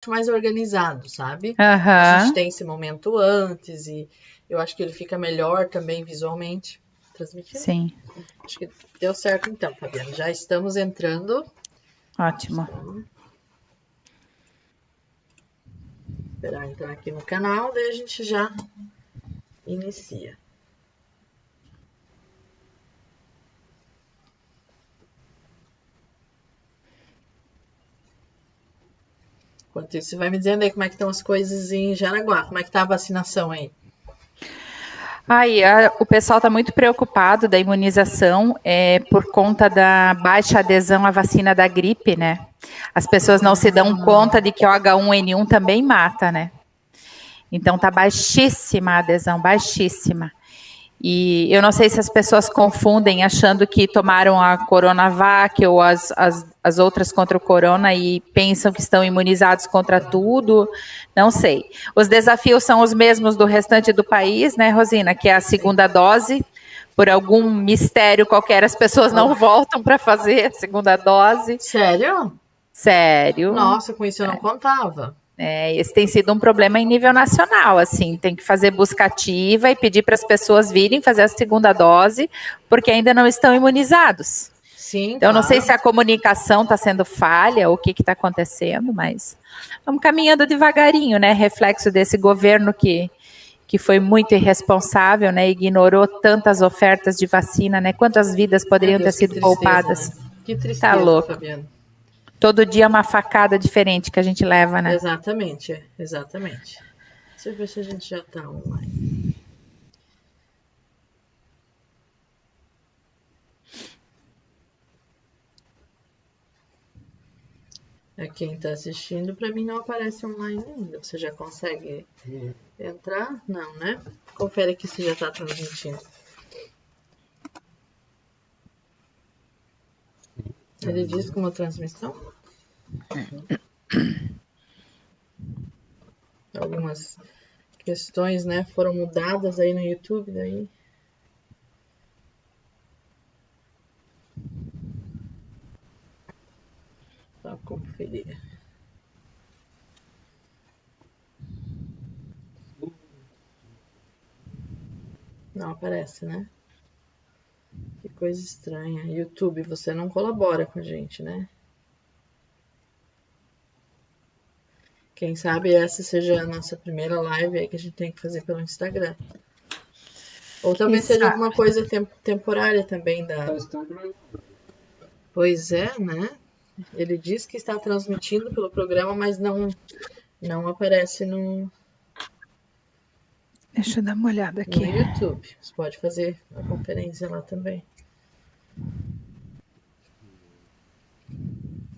mais organizado, sabe? A gente Aham, tem esse momento antes e eu acho que ele fica melhor também visualmente transmitindo. sim, Acho que deu certo então, Fabiana. Já estamos entrando. ótimo. Esperar entrar aqui no canal, daí a gente já inicia. Enquanto isso, você vai me dizendo aí como é que estão as coisas em Jaraguá, como é que tá a vacinação aí? Aí, o pessoal está muito preocupado da imunização por conta da baixa adesão à vacina da gripe, né? As pessoas não se dão conta de que o H1N1 também mata, né? Então tá baixíssima a adesão, baixíssima. E eu não sei se as pessoas confundem achando que tomaram a Coronavac ou as outras contra o corona e pensam que estão imunizados contra tudo. Não sei. Os desafios são os mesmos do restante do país, né, Rosina? Que é a segunda dose. Por algum mistério qualquer, as pessoas não voltam para fazer a segunda dose. Sério? Sério. Nossa, com isso eu não contava. Esse tem sido um problema em nível nacional, assim, tem que fazer busca ativa e pedir para as pessoas virem fazer a segunda dose, porque ainda não estão imunizados. Sim, Então, não sei claro. se a comunicação está sendo falha ou o que está acontecendo, mas vamos caminhando devagarinho, né? Reflexo desse governo que foi muito irresponsável, né? Ignorou tantas ofertas de vacina, né? Quantas vidas Meu poderiam ter Deus, que sido tristeza, poupadas? né? Que Tá tristeza, louco. Fabiana. Todo dia é uma facada diferente que a gente leva, né? Exatamente, exatamente. Deixa eu ver se a gente já tá online. Quem está assistindo, para mim não aparece online ainda. Você já consegue entrar? Não, né? Confere aqui se já está transmitindo. Ele diz como transmissão? Algumas questões, né, foram mudadas aí no YouTube, daí. Só conferir. Não aparece, né? Que coisa estranha. YouTube, você não colabora com a gente, né? Quem sabe essa seja a nossa primeira live aí que a gente tem que fazer pelo Instagram. Ou talvez seja alguma coisa temporária também da. Pois é, né? Ele diz que está transmitindo pelo programa, mas não aparece no Deixa eu dar uma olhada aqui. YouTube. Você pode fazer a conferência lá também.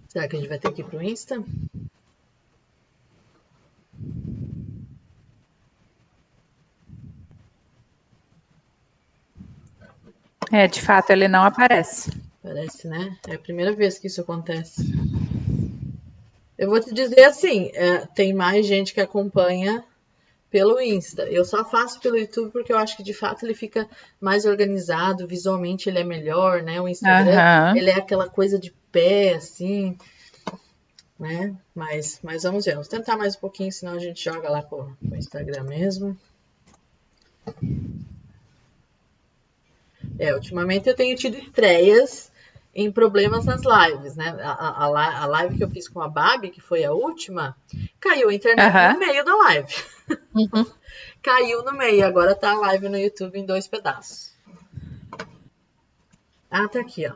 Será que a gente vai ter que ir pro Insta? De fato, ele não aparece. Parece, né? É a primeira vez que isso acontece. Eu vou te dizer assim, tem mais gente que acompanha pelo Insta. Eu só faço pelo YouTube porque eu acho que de fato ele fica mais organizado, visualmente ele é melhor, né? O Instagram, ele é aquela coisa de pé, assim, né? Mas vamos ver, vamos tentar mais um pouquinho, senão a gente joga lá pro Instagram mesmo. Ultimamente eu tenho tido estreias em problemas nas lives, né? A live que eu fiz com a Babi, que foi a última, caiu a internet no meio da live. Caiu no meio, agora tá a live no YouTube em 2 pedaços. Ah, tá aqui, ó.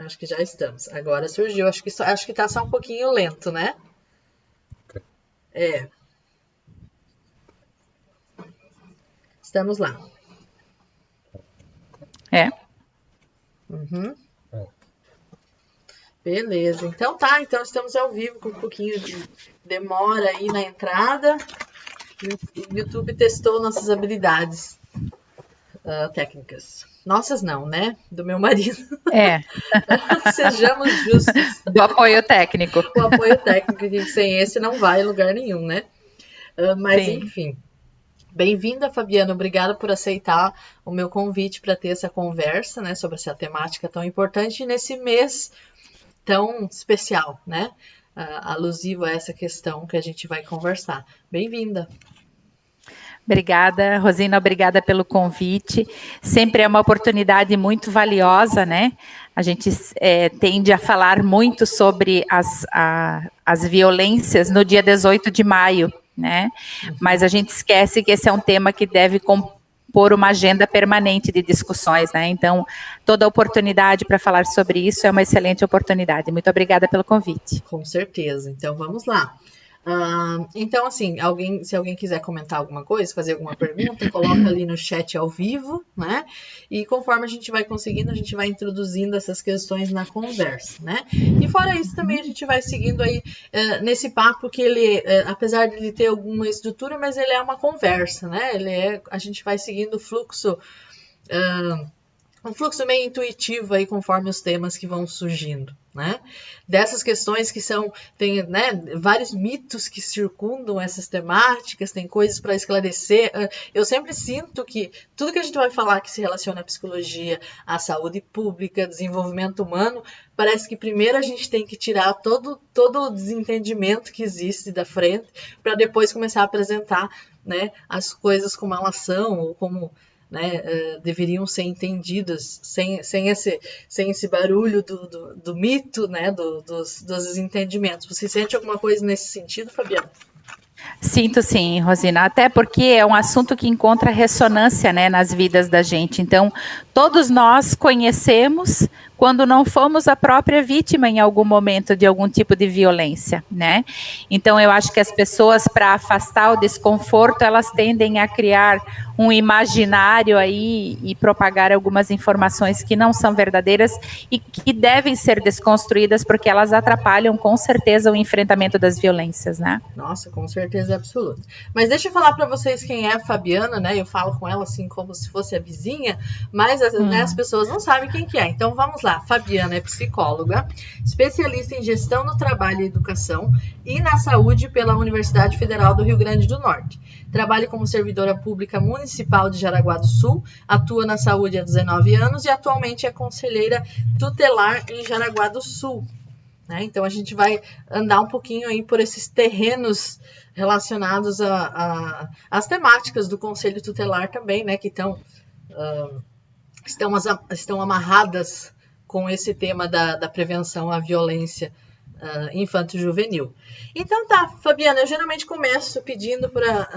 Acho que já estamos. Agora surgiu. Acho que tá só um pouquinho lento, né? Estamos lá. Uhum. Beleza. Então tá, então estamos ao vivo com um pouquinho de demora aí na entrada. O YouTube testou nossas habilidades técnicas. Nossas não, né? Do meu marido. Sejamos justos. Do apoio técnico. O apoio técnico, que sem esse não vai em lugar nenhum, né? Mas sim. Enfim. Bem-vinda, Fabiana. Obrigada por aceitar o meu convite para ter essa conversa, né, sobre essa temática tão importante nesse mês tão especial, né? alusivo a essa questão que a gente vai conversar. Bem-vinda! Obrigada, Rosina, obrigada pelo convite. Sempre é uma oportunidade muito valiosa, né? A gente tende a falar muito sobre as violências no dia 18 de maio, né? Mas a gente esquece que esse é um tema que deve compor uma agenda permanente de discussões, né? Então, toda oportunidade para falar sobre isso é uma excelente oportunidade. Muito obrigada pelo convite. Com certeza. Então, vamos lá. Então, assim, se alguém quiser comentar alguma coisa, fazer alguma pergunta, coloca ali no chat ao vivo, né? E conforme a gente vai conseguindo, a gente vai introduzindo essas questões na conversa, né? E fora isso, também a gente vai seguindo aí nesse papo que ele, apesar de ele ter alguma estrutura, mas ele é uma conversa, né? A gente vai seguindo o fluxo... um fluxo meio intuitivo aí conforme os temas que vão surgindo, né? Dessas questões que tem, né, vários mitos que circundam essas temáticas, tem coisas para esclarecer. Eu sempre sinto que tudo que a gente vai falar que se relaciona à psicologia, à saúde pública, desenvolvimento humano, parece que primeiro a gente tem que tirar todo o desentendimento que existe da frente para depois começar a apresentar, né, as coisas como elas são ou como, né, deveriam ser entendidas sem esse barulho do mito, né, dos desentendimentos. Você sente alguma coisa nesse sentido, Fabiana? Sinto sim, Rosina, até porque é um assunto que encontra ressonância, né, nas vidas da gente. Então, todos nós conhecemos quando não fomos a própria vítima em algum momento de algum tipo de violência, né? Então, eu acho que as pessoas, para afastar o desconforto, elas tendem a criar um imaginário aí e propagar algumas informações que não são verdadeiras e que devem ser desconstruídas porque elas atrapalham com certeza o enfrentamento das violências, né? Nossa, com certeza absoluta. Mas deixa eu falar para vocês quem é a Fabiana, né? Eu falo com ela assim como se fosse a vizinha, mas né, as pessoas não sabem quem que é. Então vamos lá. Fabiana é psicóloga, especialista em gestão no trabalho e educação e na saúde pela Universidade Federal do Rio Grande do Norte. Trabalha como servidora pública municipal de Jaraguá do Sul, atua na saúde há 19 anos e atualmente é conselheira tutelar em Jaraguá do Sul. Né? Então a gente vai andar um pouquinho aí por esses terrenos relacionados às temáticas do Conselho Tutelar também, né? Que estão amarradas com esse tema da prevenção à violência infanto-juvenil. Então tá, Fabiana, eu geralmente começo pedindo para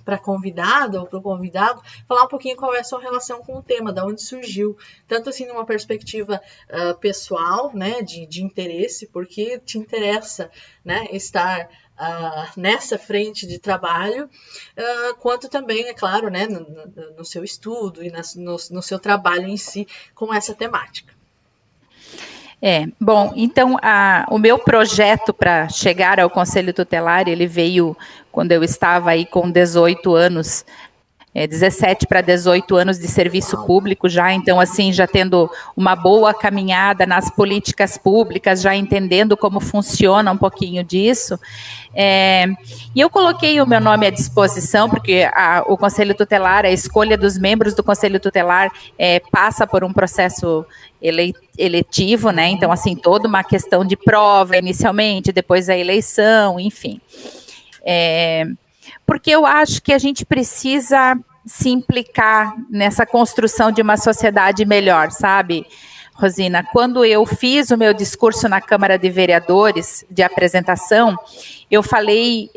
a convidada ou para o convidado falar um pouquinho qual é a sua relação com o tema, da onde surgiu, tanto assim numa perspectiva pessoal, né, de interesse, porque te interessa, né, estar nessa frente de trabalho, quanto também, é claro, né, no seu estudo e no seu trabalho em si com essa temática. Bom, então o meu projeto para chegar ao Conselho Tutelar, ele veio quando eu estava aí com 18 anos, 17 para 18 anos de serviço público já, então assim, já tendo uma boa caminhada nas políticas públicas, já entendendo como funciona um pouquinho disso, e eu coloquei o meu nome à disposição, porque o Conselho Tutelar, a escolha dos membros do Conselho Tutelar passa por um processo eletivo, né, então assim, toda uma questão de prova inicialmente, depois a eleição, enfim. Porque eu acho que a gente precisa se implicar nessa construção de uma sociedade melhor, sabe, Rosina? Quando eu fiz o meu discurso na Câmara de Vereadores, de apresentação, eu falei,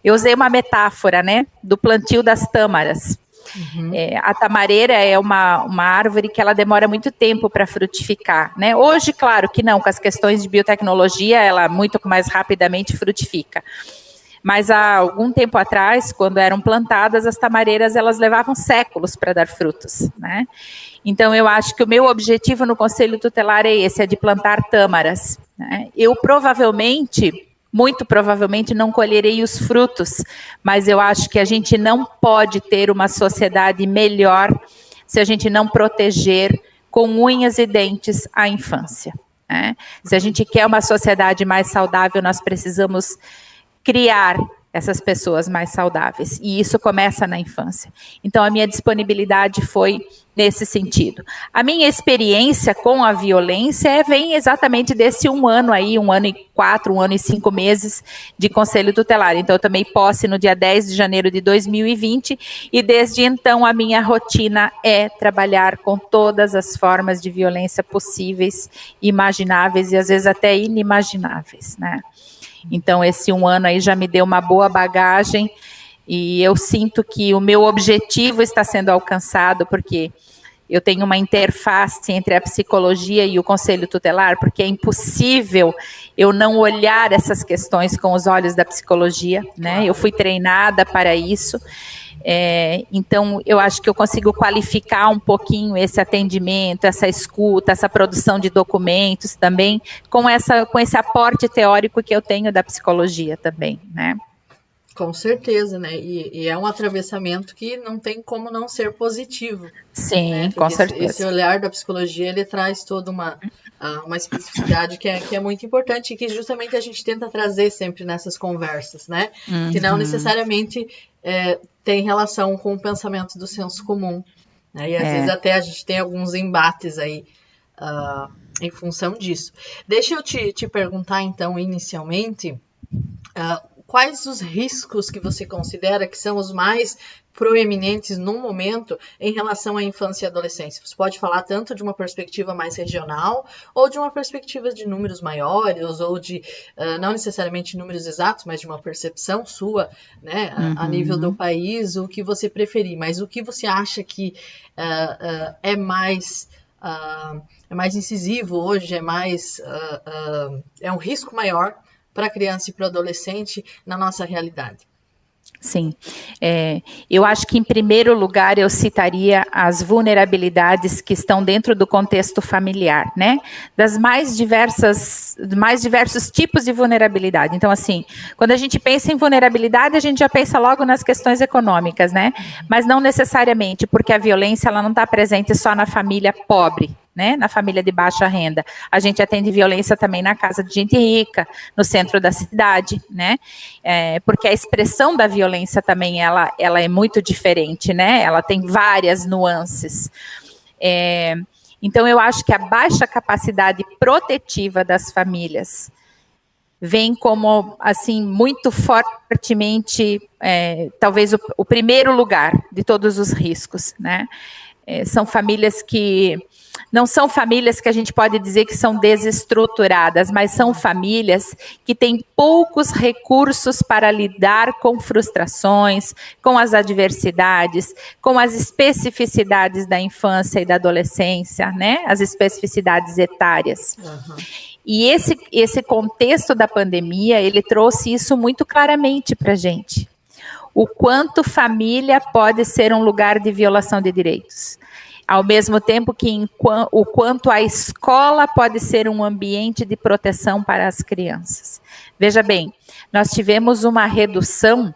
eu usei uma metáfora, né, do plantio das tâmaras. Uhum. A tamareira é uma árvore que ela demora muito tempo para frutificar, né? Hoje, claro que não, com as questões de biotecnologia, ela muito mais rapidamente frutifica. Mas há algum tempo atrás, quando eram plantadas, as tamareiras elas levavam séculos para dar frutos, né? Então, eu acho que o meu objetivo no Conselho Tutelar é esse, é de plantar tâmaras, né? Eu muito provavelmente não colherei os frutos, mas eu acho que a gente não pode ter uma sociedade melhor se a gente não proteger com unhas e dentes a infância, né? Se a gente quer uma sociedade mais saudável, nós precisamos criar essas pessoas mais saudáveis, e isso começa na infância. Então, a minha disponibilidade foi nesse sentido. A minha experiência com a violência vem exatamente desse 1 ano aí, 1 ano e 4, 1 ano e 5 meses de conselho tutelar. Então, eu tomei posse no dia 10 de janeiro de 2020, e desde então a minha rotina é trabalhar com todas as formas de violência possíveis, imagináveis e às vezes até inimagináveis, né? Então, esse 1 ano aí já me deu uma boa bagagem, e eu sinto que o meu objetivo está sendo alcançado, porque eu tenho uma interface entre a psicologia e o conselho tutelar, porque é impossível eu não olhar essas questões com os olhos da psicologia, né? Eu fui treinada para isso. Então, eu acho que eu consigo qualificar um pouquinho esse atendimento, essa escuta, essa produção de documentos também, com esse aporte teórico que eu tenho da psicologia também, né? Com certeza, né? E é um atravessamento que não tem como não ser positivo. Sim, né? com certeza. Esse olhar da psicologia, ele traz toda uma especificidade que é muito importante, e que justamente a gente tenta trazer sempre nessas conversas, né? Que não necessariamente tem relação com o pensamento do senso comum, né? E às vezes até a gente tem alguns embates aí em função disso. Deixa eu te perguntar, então, inicialmente, quais os riscos que você considera que são os mais proeminentes no momento em relação à infância e adolescência? Você pode falar tanto de uma perspectiva mais regional, ou de uma perspectiva de números maiores, ou de, não necessariamente números exatos, mas de uma percepção sua, né, a nível do país, o que você preferir. Mas o que você acha que é mais incisivo hoje, é um risco maior para a criança e para o adolescente na nossa realidade? Sim, eu acho que em primeiro lugar eu citaria as vulnerabilidades que estão dentro do contexto familiar, né? Das mais diversos tipos de vulnerabilidade. Então, assim, quando a gente pensa em vulnerabilidade, a gente já pensa logo nas questões econômicas, né? Mas não necessariamente, porque a violência ela não está presente só na família pobre, né, na família de baixa renda. A gente atende violência também na casa de gente rica, no centro da cidade, né, porque a expressão da violência também, ela é muito diferente, né, ela tem várias nuances. Então, eu acho que a baixa capacidade protetiva das famílias vem como, assim, muito fortemente, talvez o primeiro lugar de todos os riscos, né. São famílias que não são famílias que a gente pode dizer que são desestruturadas, mas são famílias que têm poucos recursos para lidar com frustrações, com as adversidades, com as especificidades da infância e da adolescência, né? As especificidades etárias. E esse contexto da pandemia, ele trouxe isso muito claramente para a gente. O quanto família pode ser um lugar de violação de direitos. Ao mesmo tempo que o quanto a escola pode ser um ambiente de proteção para as crianças. Veja bem, nós tivemos uma redução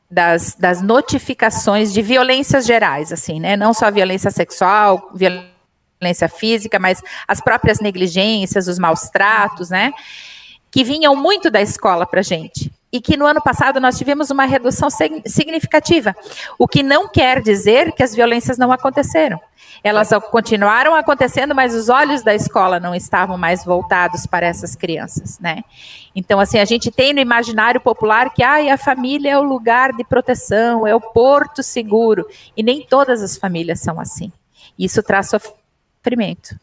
das notificações de violências gerais, assim, né? Não só violência sexual, violência física, mas as próprias negligências, os maus tratos, né? Que vinham muito da escola para a gente. E que no ano passado nós tivemos uma redução significativa. O que não quer dizer que as violências não aconteceram. Elas continuaram acontecendo, mas os olhos da escola não estavam mais voltados para essas crianças, né? Então, assim, a gente tem no imaginário popular que a família é o lugar de proteção, é o porto seguro. E nem todas as famílias são assim. Isso traz sofrimento.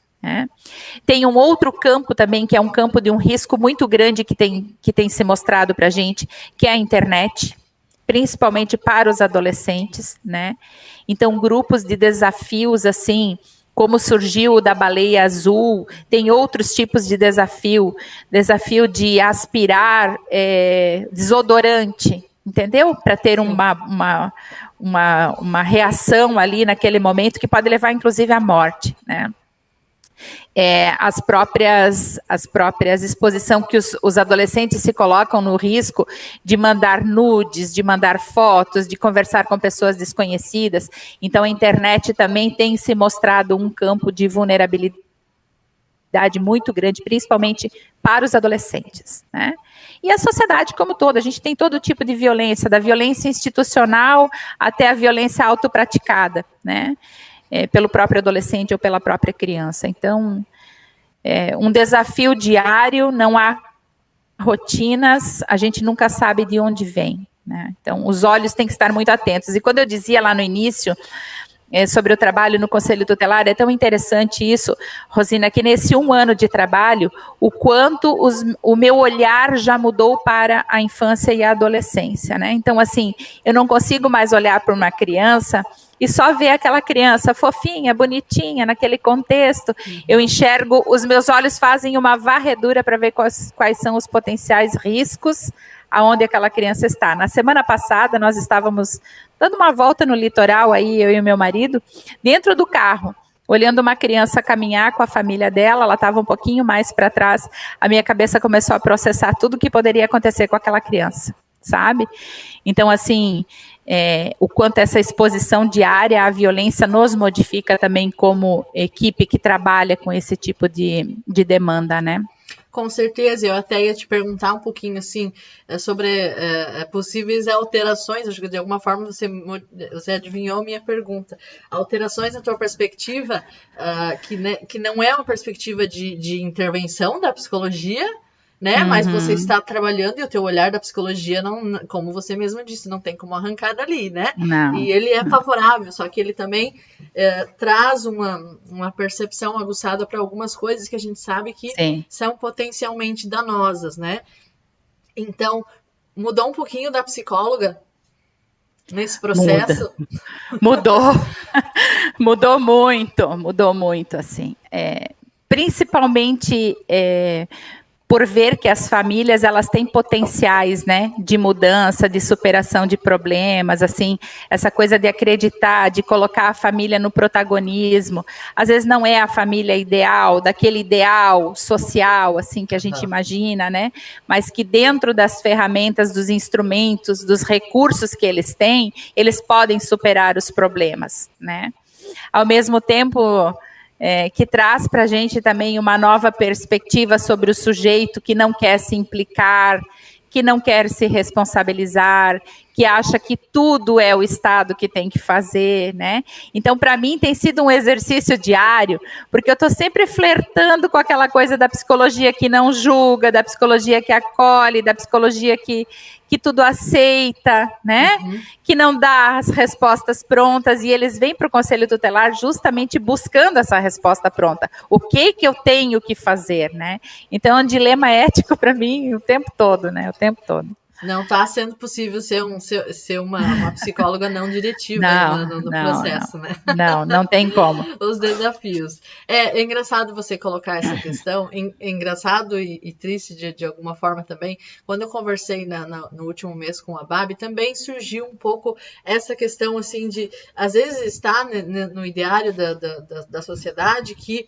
Tem um outro campo também, que é um campo de um risco muito grande que tem se mostrado para a gente, que é a internet, principalmente para os adolescentes, né? Então, grupos de desafios, assim, como surgiu o da baleia azul, tem outros tipos de desafio de aspirar desodorante, entendeu? Para ter uma reação ali naquele momento que pode levar, inclusive, à morte, né? As próprias exposição que os adolescentes se colocam no risco de mandar nudes, de mandar fotos, de conversar com pessoas desconhecidas. Então, a internet também tem se mostrado um campo de vulnerabilidade muito grande, principalmente para os adolescentes, né? E a sociedade como toda, a gente tem todo tipo de violência, da violência institucional até a violência autopraticada, né? Pelo próprio adolescente ou pela própria criança. Então, um desafio diário, não há rotinas, a gente nunca sabe de onde vem, né? Então, os olhos têm que estar muito atentos. E quando eu dizia lá no início sobre o trabalho no Conselho Tutelar, é tão interessante isso, Rosina, que nesse 1 ano de trabalho, o quanto o meu olhar já mudou para a infância e a adolescência, né? Então, assim, eu não consigo mais olhar para uma criança e só ver aquela criança fofinha, bonitinha, naquele contexto. Eu enxergo, os meus olhos fazem uma varredura para ver quais são os potenciais riscos aonde aquela criança está. Na semana passada, nós estávamos dando uma volta no litoral, aí eu e o meu marido, dentro do carro, olhando uma criança caminhar com a família dela, ela estava um pouquinho mais para trás, a minha cabeça começou a processar tudo o que poderia acontecer com aquela criança, sabe? Então, assim, o quanto essa exposição diária à violência nos modifica também como equipe que trabalha com esse tipo de demanda, né? Com certeza, eu até ia te perguntar um pouquinho assim sobre possíveis alterações. Acho que de alguma forma você adivinhou minha pergunta. Alterações na tua perspectiva, que não é uma perspectiva de intervenção da psicologia, né? Mas você está trabalhando e o teu olhar da psicologia, não, como você mesma disse, não tem como arrancar dali, né? Não. E ele é favorável, só que ele também traz uma percepção aguçada para algumas coisas que a gente sabe que são potencialmente danosas, né? Então, mudou um pouquinho da psicóloga nesse processo? Mudou muito, assim. Principalmente por ver que as famílias, elas têm potenciais, né, de mudança, de superação de problemas, assim, essa coisa de acreditar, de colocar a família no protagonismo. Às vezes não é a família ideal, daquele ideal social, assim, que a gente imagina, né, mas que dentro das ferramentas, dos instrumentos, dos recursos que eles têm, eles podem superar os problemas, né. Ao mesmo tempo que traz para a gente também uma nova perspectiva sobre o sujeito que não quer se implicar, que não quer se responsabilizar, que acha que tudo é o Estado que tem que fazer, né? Então, para mim, tem sido um exercício diário, porque eu estou sempre flertando com aquela coisa da psicologia que não julga, da psicologia que acolhe, da psicologia que tudo aceita, né? Que não dá as respostas prontas, e eles vêm para o Conselho Tutelar justamente buscando essa resposta pronta. O que eu tenho que fazer, né? Então, é um dilema ético para mim o tempo todo, né? O tempo todo. Não está sendo possível ser uma psicóloga não diretiva no processo, né? Não tem como. Os desafios. É engraçado você colocar essa questão, engraçado e triste de alguma forma também. Quando eu conversei no último mês com a Babi, também surgiu um pouco essa questão, assim, de, às vezes, está no ideário da sociedade que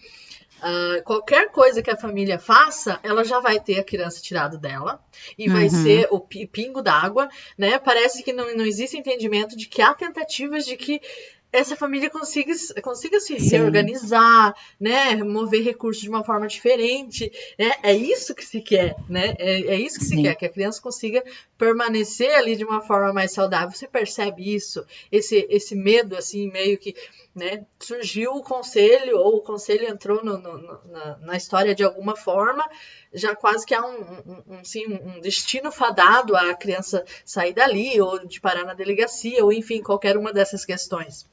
qualquer coisa que a família faça, ela já vai ter a criança tirada dela e vai ser o pingo d'água, né? Parece que não existe entendimento de que há tentativas de que essa família consiga se reorganizar, né? Mover recursos de uma forma diferente, né? É isso que se quer, né? É isso que se quer, que a criança consiga permanecer ali de uma forma mais saudável. Você percebe isso? Esse medo, assim, meio que, né? Surgiu o conselho, ou o conselho entrou na história de alguma forma, já quase que há um destino fadado a criança sair dali, ou de parar na delegacia, ou enfim, qualquer uma dessas questões.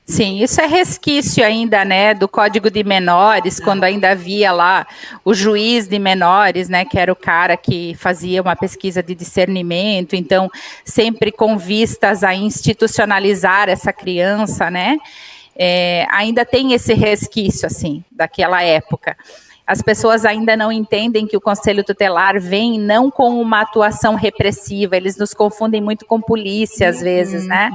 Sim, isso é resquício ainda, né, do Código de Menores, quando ainda havia lá o juiz de menores, né, que era o cara que fazia uma pesquisa de discernimento, então sempre com vistas a institucionalizar essa criança, né, ainda tem esse resquício, assim, daquela época. As pessoas ainda não entendem que o Conselho Tutelar vem não com uma atuação repressiva, eles nos confundem muito com polícia, às vezes, né?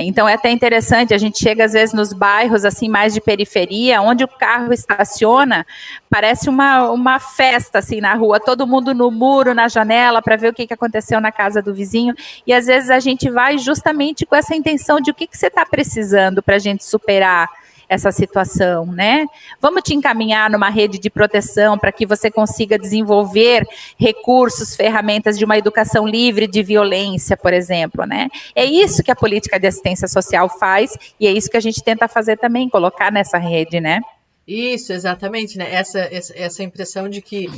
Então é até interessante, a gente chega às vezes nos bairros assim mais de periferia, onde o carro estaciona, parece uma festa assim na rua, todo mundo no muro, na janela, para ver o que aconteceu na casa do vizinho, e às vezes a gente vai justamente com essa intenção de o que você está precisando para a gente superar essa situação, né? Vamos te encaminhar numa rede de proteção para que você consiga desenvolver recursos, ferramentas de uma educação livre de violência, por exemplo, né? É isso que a política de assistência social faz e é isso que a gente tenta fazer também, colocar nessa rede, né? Isso, exatamente, né? Essa impressão de que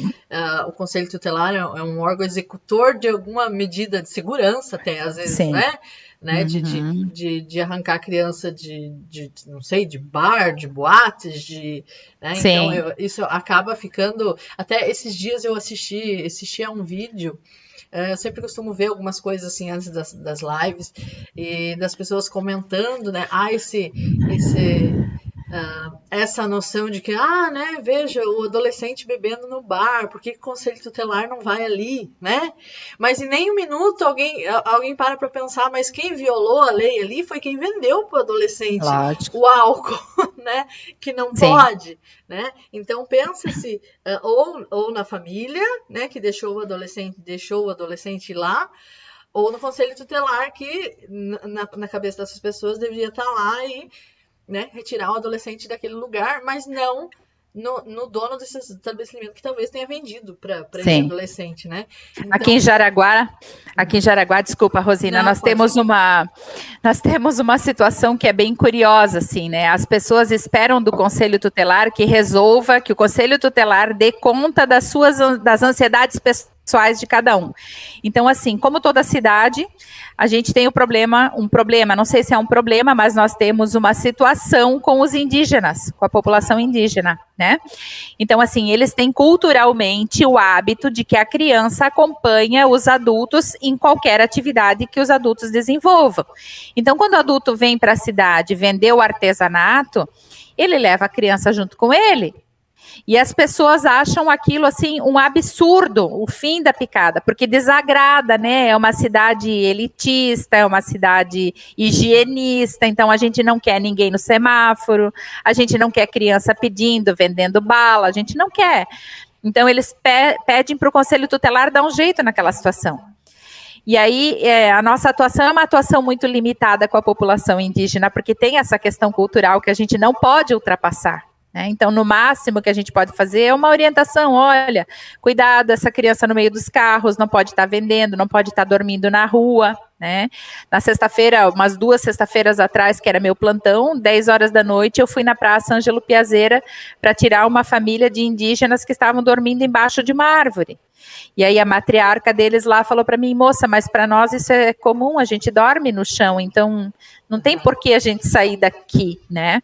o Conselho Tutelar é um órgão executor de alguma medida de segurança, até às vezes, Sim. né? Uhum. De arrancar a criança não sei, de bar, de boates, né? Então, isso acaba ficando... Até esses dias eu assisti a um vídeo. Eu sempre costumo ver algumas coisas assim antes das lives e das pessoas comentando, né? Essa noção de que, né, veja, o adolescente bebendo no bar, por que o Conselho Tutelar não vai ali, né? Mas em nem um minuto alguém para pensar, mas quem violou a lei ali foi quem vendeu para o adolescente o álcool, né? Que não pode, né? Então pensa-se ou na família, né, que deixou o adolescente lá, ou no Conselho Tutelar que na cabeça dessas pessoas deveria estar lá e, né, retirar o adolescente daquele lugar, mas não no dono desse estabelecimento que talvez tenha vendido para esse adolescente, né? Então, aqui em Jaraguá, desculpa, Rosina, nós temos uma situação que é bem curiosa, assim, né? As pessoas esperam do Conselho Tutelar que resolva, que o Conselho Tutelar dê conta das ansiedades pessoais de cada um. Então, assim, como toda cidade, a gente tem um problema, não sei se é um problema, mas nós temos uma situação com os indígenas, com a população indígena, né? Então, assim, eles têm culturalmente o hábito de que a criança acompanha os adultos em qualquer atividade que os adultos desenvolvam. Então, quando o adulto vem para a cidade vender o artesanato, ele leva a criança junto com ele. E as pessoas acham aquilo, assim, um absurdo, o fim da picada, porque desagrada, né? É uma cidade elitista, é uma cidade higienista, então a gente não quer ninguém no semáforo, a gente não quer criança pedindo, vendendo bala, a gente não quer. Então eles pedem para o Conselho Tutelar dar um jeito naquela situação. E aí, a nossa atuação é uma atuação muito limitada com a população indígena, porque tem essa questão cultural que a gente não pode ultrapassar. Então, no máximo que a gente pode fazer é uma orientação, olha, cuidado, essa criança no meio dos carros, não pode estar vendendo, não pode estar dormindo na rua, né? Na sexta-feira, umas 2 sextas-feiras atrás, que era meu plantão, 10 horas da noite, eu fui na Praça Ângelo Piazeira para tirar uma família de indígenas que estavam dormindo embaixo de uma árvore. E aí a matriarca deles lá falou para mim, moça, mas para nós isso é comum, a gente dorme no chão, então não tem por que a gente sair daqui, né?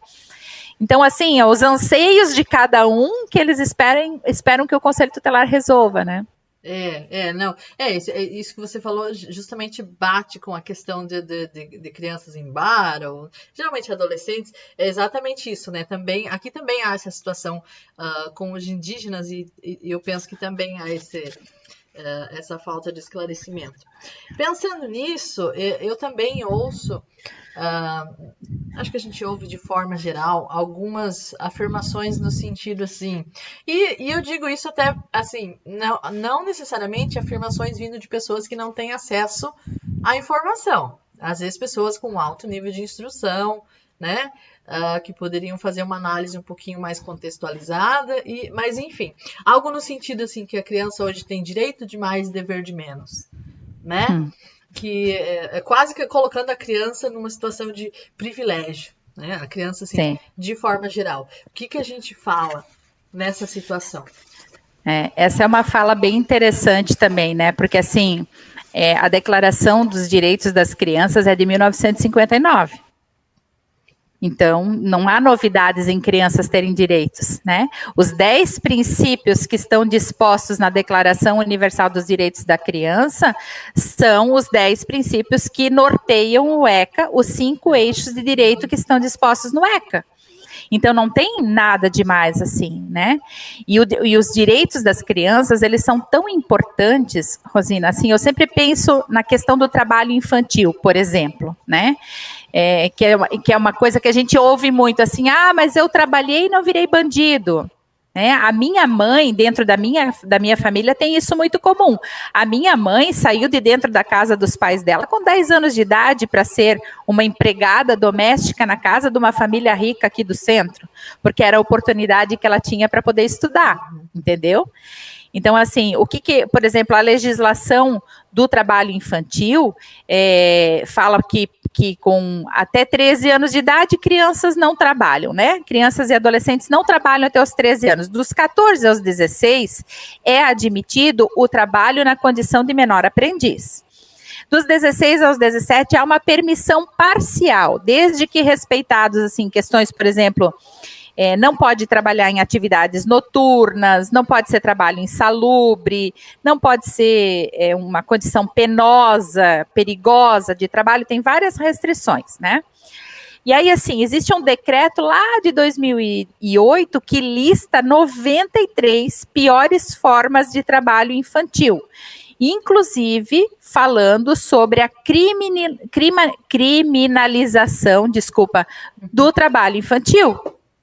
Então, assim, os anseios de cada um que eles esperam que o Conselho Tutelar resolva, né? Isso que você falou justamente bate com a questão de crianças em bar, ou geralmente adolescentes, é exatamente isso, né? Aqui também há essa situação com os indígenas e eu penso que também há essa falta de esclarecimento. Pensando nisso, eu também ouço, acho que a gente ouve de forma geral algumas afirmações no sentido assim, e eu digo isso até assim, não necessariamente afirmações vindo de pessoas que não têm acesso à informação, às vezes pessoas com alto nível de instrução, né, que poderiam fazer uma análise um pouquinho mais contextualizada, mas enfim, algo no sentido assim que a criança hoje tem direito de mais e dever de menos, né? Que é quase que colocando a criança numa situação de privilégio, né? A criança, assim, de forma geral. O que a gente fala nessa situação? Essa é uma fala bem interessante também, né? Porque, assim, a Declaração dos Direitos das Crianças é de 1959. Então, não há novidades em crianças terem direitos, né? Os 10 princípios que estão dispostos na Declaração Universal dos Direitos da Criança são os 10 princípios que norteiam o ECA, os 5 eixos de direito que estão dispostos no ECA. Então, não tem nada demais assim, né? E os direitos das crianças, eles são tão importantes, Rosina, assim, eu sempre penso na questão do trabalho infantil, por exemplo, né? Que é uma coisa que a gente ouve muito, assim, mas eu trabalhei e não virei bandido. né? A minha mãe, dentro da minha família, tem isso muito comum. A minha mãe saiu de dentro da casa dos pais dela com 10 anos de idade para ser uma empregada doméstica na casa de uma família rica aqui do centro, porque era a oportunidade que ela tinha para poder estudar, entendeu? Então, assim, por exemplo, a legislação do trabalho infantil fala que com até 13 anos de idade, crianças não trabalham, né? Crianças e adolescentes não trabalham até os 13 anos. Dos 14 aos 16, é admitido o trabalho na condição de menor aprendiz. Dos 16 aos 17, há uma permissão parcial, desde que respeitados, assim, questões, por exemplo, não pode trabalhar em atividades noturnas, não pode ser trabalho insalubre, não pode ser uma condição penosa, perigosa de trabalho, tem várias restrições, né? E aí, assim, existe um decreto lá de 2008 que lista 93 piores formas de trabalho infantil, inclusive falando sobre a criminalização, do trabalho infantil.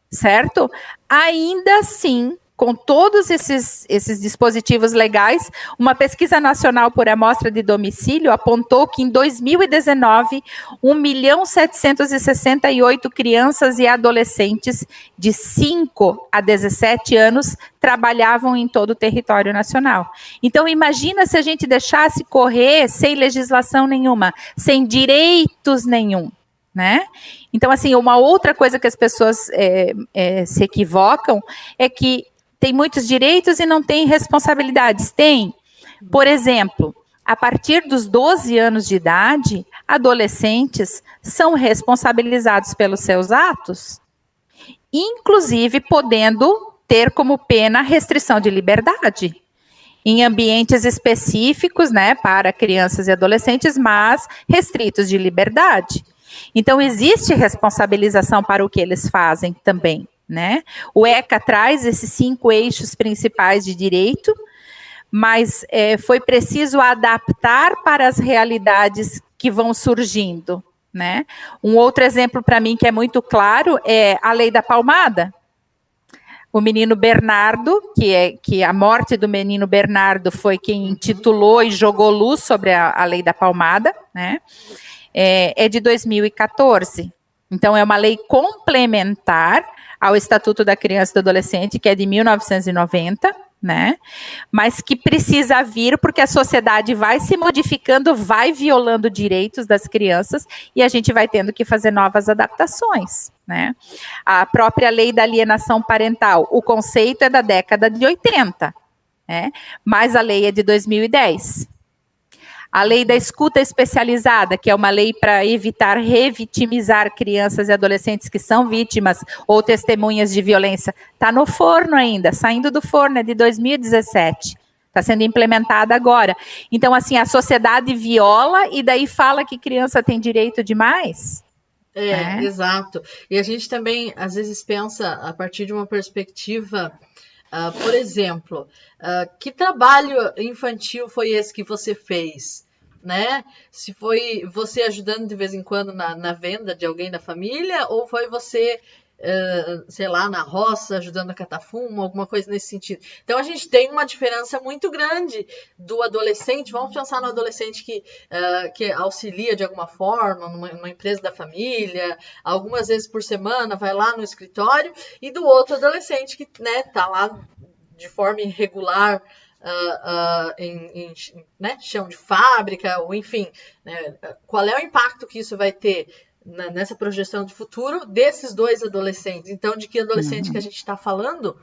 Certo? Ainda assim, com todos esses dispositivos legais, uma pesquisa nacional por amostra de domicílio apontou que em 2019, 1.768.000 crianças e adolescentes de 5 a 17 anos trabalhavam em todo o território nacional. Então, imagina se a gente deixasse correr sem legislação nenhuma, sem direitos nenhum. Né? Então, assim, uma outra coisa que as pessoas se equivocam é que tem muitos direitos e não tem responsabilidades. Tem, por exemplo, a partir dos 12 anos de idade, adolescentes são responsabilizados pelos seus atos, inclusive podendo ter como pena restrição de liberdade. Em ambientes específicos, né, para crianças e adolescentes, mas restritos de liberdade. Então, existe responsabilização para o que eles fazem também, né? O ECA traz esses 5 eixos principais de direito, mas foi preciso adaptar para as realidades que vão surgindo, né? Um outro exemplo para mim que é muito claro é a Lei da Palmada. O menino Bernardo, que a morte do menino Bernardo foi quem intitulou e jogou luz sobre a Lei da Palmada, né? É de 2014. Então, é uma lei complementar ao Estatuto da Criança e do Adolescente, que é de 1990, né? Mas que precisa vir porque a sociedade vai se modificando, vai violando direitos das crianças e a gente vai tendo que fazer novas adaptações, né? A própria lei da alienação parental, o conceito é da década de 80, né? Mas a lei é de 2010. A lei da escuta especializada, que é uma lei para evitar revitimizar crianças e adolescentes que são vítimas ou testemunhas de violência, está no forno ainda, saindo do forno, é de 2017. Está sendo implementada agora. Então, assim, a sociedade viola e daí fala que criança tem direito demais. Exato. E a gente também, às vezes, pensa a partir de uma perspectiva... por exemplo, que trabalho infantil foi esse que você fez, né? Se foi você ajudando de vez em quando na venda de alguém da família, ou foi você, sei lá, na roça, ajudando a catar fumo, alguma coisa nesse sentido. Então, a gente tem uma diferença muito grande do adolescente. Vamos pensar no adolescente que auxilia de alguma forma numa empresa da família, algumas vezes por semana, vai lá no escritório, e do outro adolescente que, né, tá lá de forma irregular, em chão de fábrica, ou enfim, né, qual é o impacto que isso vai ter nessa projeção de futuro desses dois adolescentes? Então, de que adolescente que a gente está falando,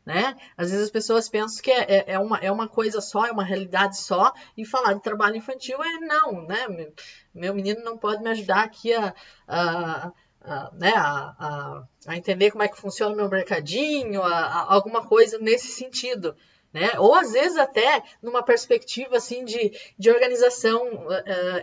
né? Às vezes as pessoas pensam que é uma coisa só, é uma realidade só, e falar de trabalho infantil não, né? Meu menino não pode me ajudar aqui a entender como é que funciona o meu mercadinho, alguma coisa nesse sentido. né? Ou às vezes até numa perspectiva assim de organização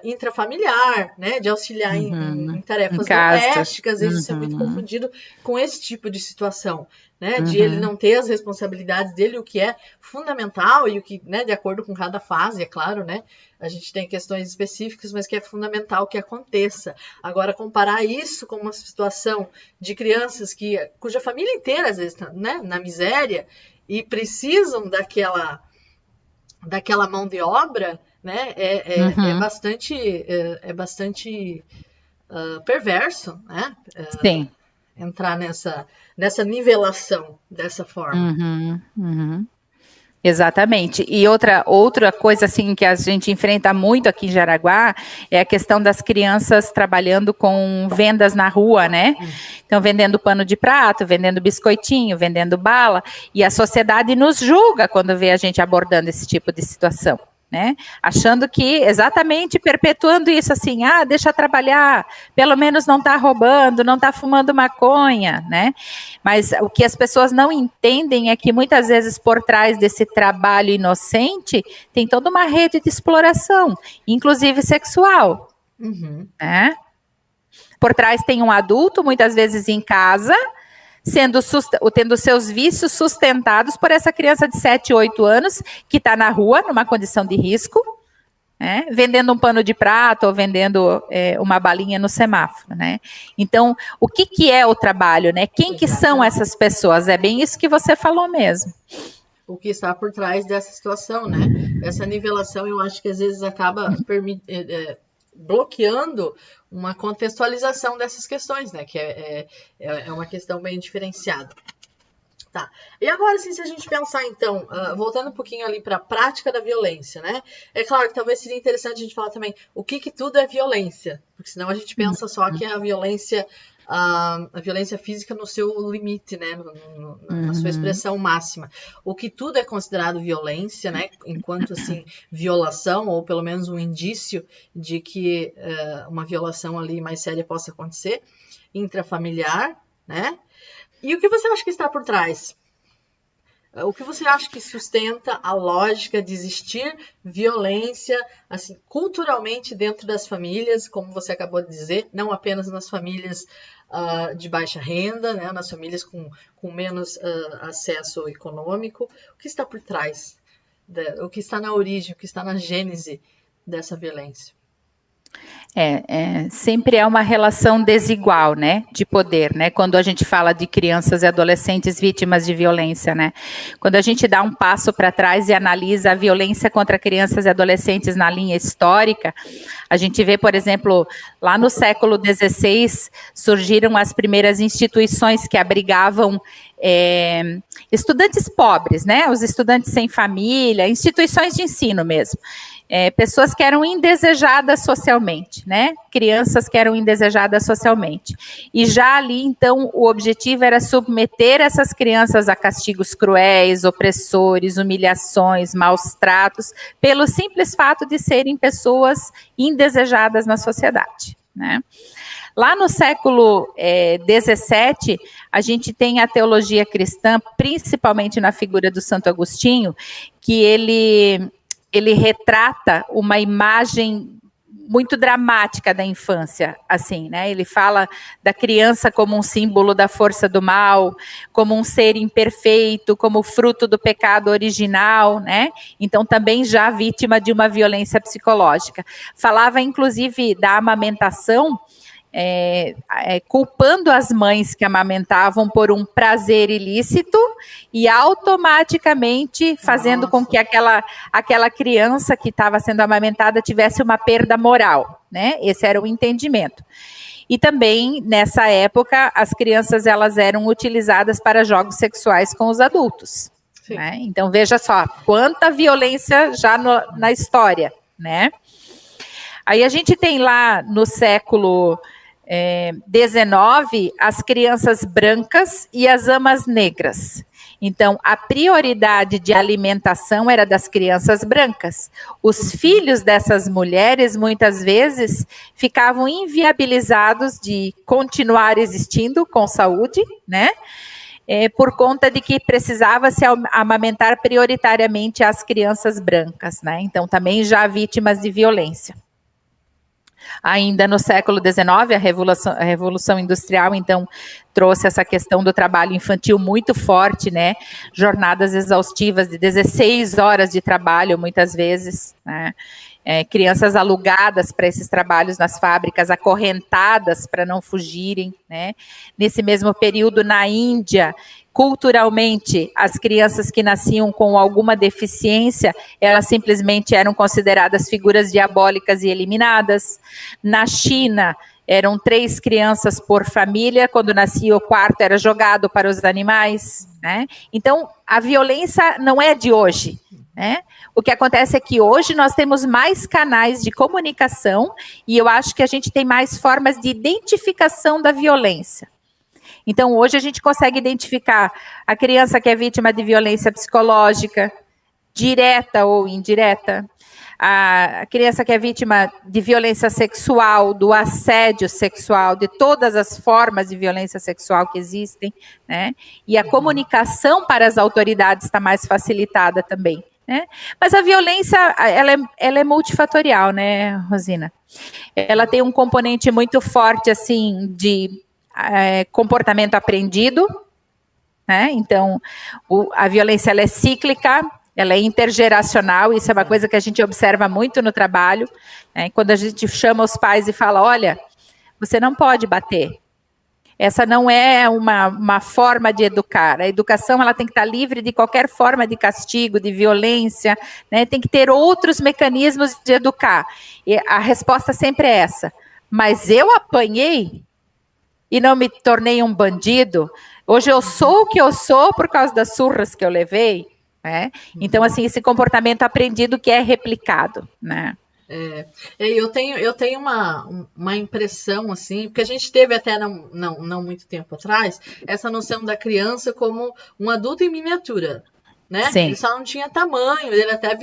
intrafamiliar, né? De auxiliar em tarefas domésticas. Às vezes isso é muito confundido com esse tipo de situação, né? De ele não ter as responsabilidades dele, o que é fundamental e o que, né, de acordo com cada fase, é claro, né? A gente tem questões específicas, mas que é fundamental que aconteça. Agora, comparar isso com uma situação de crianças cuja família inteira, às vezes, tá, né, na miséria e precisam daquela mão de obra, né, é bastante perverso, né? Sim. Entrar nessa nivelação dessa forma. Exatamente. E outra coisa assim que a gente enfrenta muito aqui em Jaraguá é a questão das crianças trabalhando com vendas na rua, né? Então, vendendo pano de prato, vendendo biscoitinho, vendendo bala, e a sociedade nos julga quando vê a gente abordando esse tipo de situação, né? Achando que, exatamente, perpetuando isso assim, deixa trabalhar, pelo menos não está roubando, não está fumando maconha, né? Mas o que as pessoas não entendem é que muitas vezes por trás desse trabalho inocente tem toda uma rede de exploração, inclusive sexual, né? Por trás tem um adulto, muitas vezes em casa, tendo seus vícios sustentados por essa criança de 7, 8 anos, que está na rua, numa condição de risco, né, vendendo um pano de prato ou vendendo uma balinha no semáforo, né? Então, o que é o trabalho, né? Quem que são essas pessoas? É bem isso que você falou mesmo. O que está por trás dessa situação, né? Essa nivelação, eu acho que às vezes acaba bloqueando uma contextualização dessas questões, né? Que é uma questão bem diferenciada. Tá. E agora, sim, se a gente pensar, então, voltando um pouquinho ali para a prática da violência, né? É claro que talvez seria interessante a gente falar também o que tudo é violência, porque senão a gente pensa só que é a violência física no seu limite, né? Na sua expressão máxima. O que tudo é considerado violência, né? Enquanto, assim, violação, ou pelo menos um indício de que uma violação ali mais séria possa acontecer, intrafamiliar, né? E o que você acha que está por trás? O que você acha que sustenta a lógica de existir violência, assim, culturalmente dentro das famílias, como você acabou de dizer, não apenas nas famílias de baixa renda, né, nas famílias com menos acesso econômico? O que está por trás? O que está na origem, o que está na gênese dessa violência? Sempre é uma relação desigual, né, de poder, né, quando a gente fala de crianças e adolescentes vítimas de violência, né, quando a gente dá um passo para trás e analisa a violência contra crianças e adolescentes na linha histórica, a gente vê, por exemplo, lá no século XVI, surgiram as primeiras instituições que abrigavam estudantes pobres, né, os estudantes sem família, instituições de ensino mesmo. Pessoas que eram indesejadas socialmente, né? Crianças que eram indesejadas socialmente. E já ali, então, o objetivo era submeter essas crianças a castigos cruéis, opressores, humilhações, maus tratos, pelo simples fato de serem pessoas indesejadas na sociedade, né? Lá no século XVII, a gente tem a teologia cristã, principalmente na figura do Santo Agostinho, que ele retrata uma imagem muito dramática da infância, assim, né? Ele fala da criança como um símbolo da força do mal, como um ser imperfeito, como fruto do pecado original, né? Então, também já vítima de uma violência psicológica. Falava, inclusive, da amamentação, culpando as mães que amamentavam por um prazer ilícito e automaticamente fazendo com que aquela criança que estava sendo amamentada tivesse uma perda moral, né? Esse era o entendimento. E também, nessa época, as crianças elas eram utilizadas para jogos sexuais com os adultos, né? Então, veja só, quanta violência já na história, né? Aí a gente tem lá no século XIX, as crianças brancas e as amas negras. Então, a prioridade de alimentação era das crianças brancas. Os filhos dessas mulheres, muitas vezes, ficavam inviabilizados de continuar existindo com saúde, né? por conta de que precisava se amamentar prioritariamente as crianças brancas, né? Então, também já vítimas de violência. Ainda no século XIX, a Revolução Industrial, então, trouxe essa questão do trabalho infantil muito forte, né? Jornadas exaustivas de 16 horas de trabalho, muitas vezes, né? Crianças alugadas para esses trabalhos nas fábricas, acorrentadas para não fugirem, né? Nesse mesmo período, na Índia, culturalmente, as crianças que nasciam com alguma deficiência, elas simplesmente eram consideradas figuras diabólicas e eliminadas. Na China, eram 3 crianças por família, quando nascia o quarto era jogado para os animais, né? Então, a violência não é de hoje, né? O que acontece é que hoje nós temos mais canais de comunicação e eu acho que a gente tem mais formas de identificação da violência. Então, hoje a gente consegue identificar a criança que é vítima de violência psicológica, direta ou indireta, a criança que é vítima de violência sexual, do assédio sexual, de todas as formas de violência sexual que existem, né? E a comunicação para as autoridades está mais facilitada também, né? Mas a violência, ela é multifatorial, né, Rosina? Ela tem um componente muito forte, assim, de comportamento aprendido, né? Então, a violência ela é cíclica, ela é intergeracional, isso é uma coisa que a gente observa muito no trabalho, né? Quando a gente chama os pais e fala, olha, você não pode bater, essa não é uma forma de educar, a educação ela tem que estar livre de qualquer forma de castigo, de violência, né? Tem que ter outros mecanismos de educar, e a resposta sempre é essa, mas eu apanhei e não me tornei um bandido, hoje eu sou o que eu sou por causa das surras que eu levei, né? Então, assim, esse comportamento aprendido que é replicado, né? Eu tenho uma impressão, assim, porque a gente teve até não muito tempo atrás, essa noção da criança como um adulto em miniatura, né? Sim. Ele só não tinha tamanho, ele até era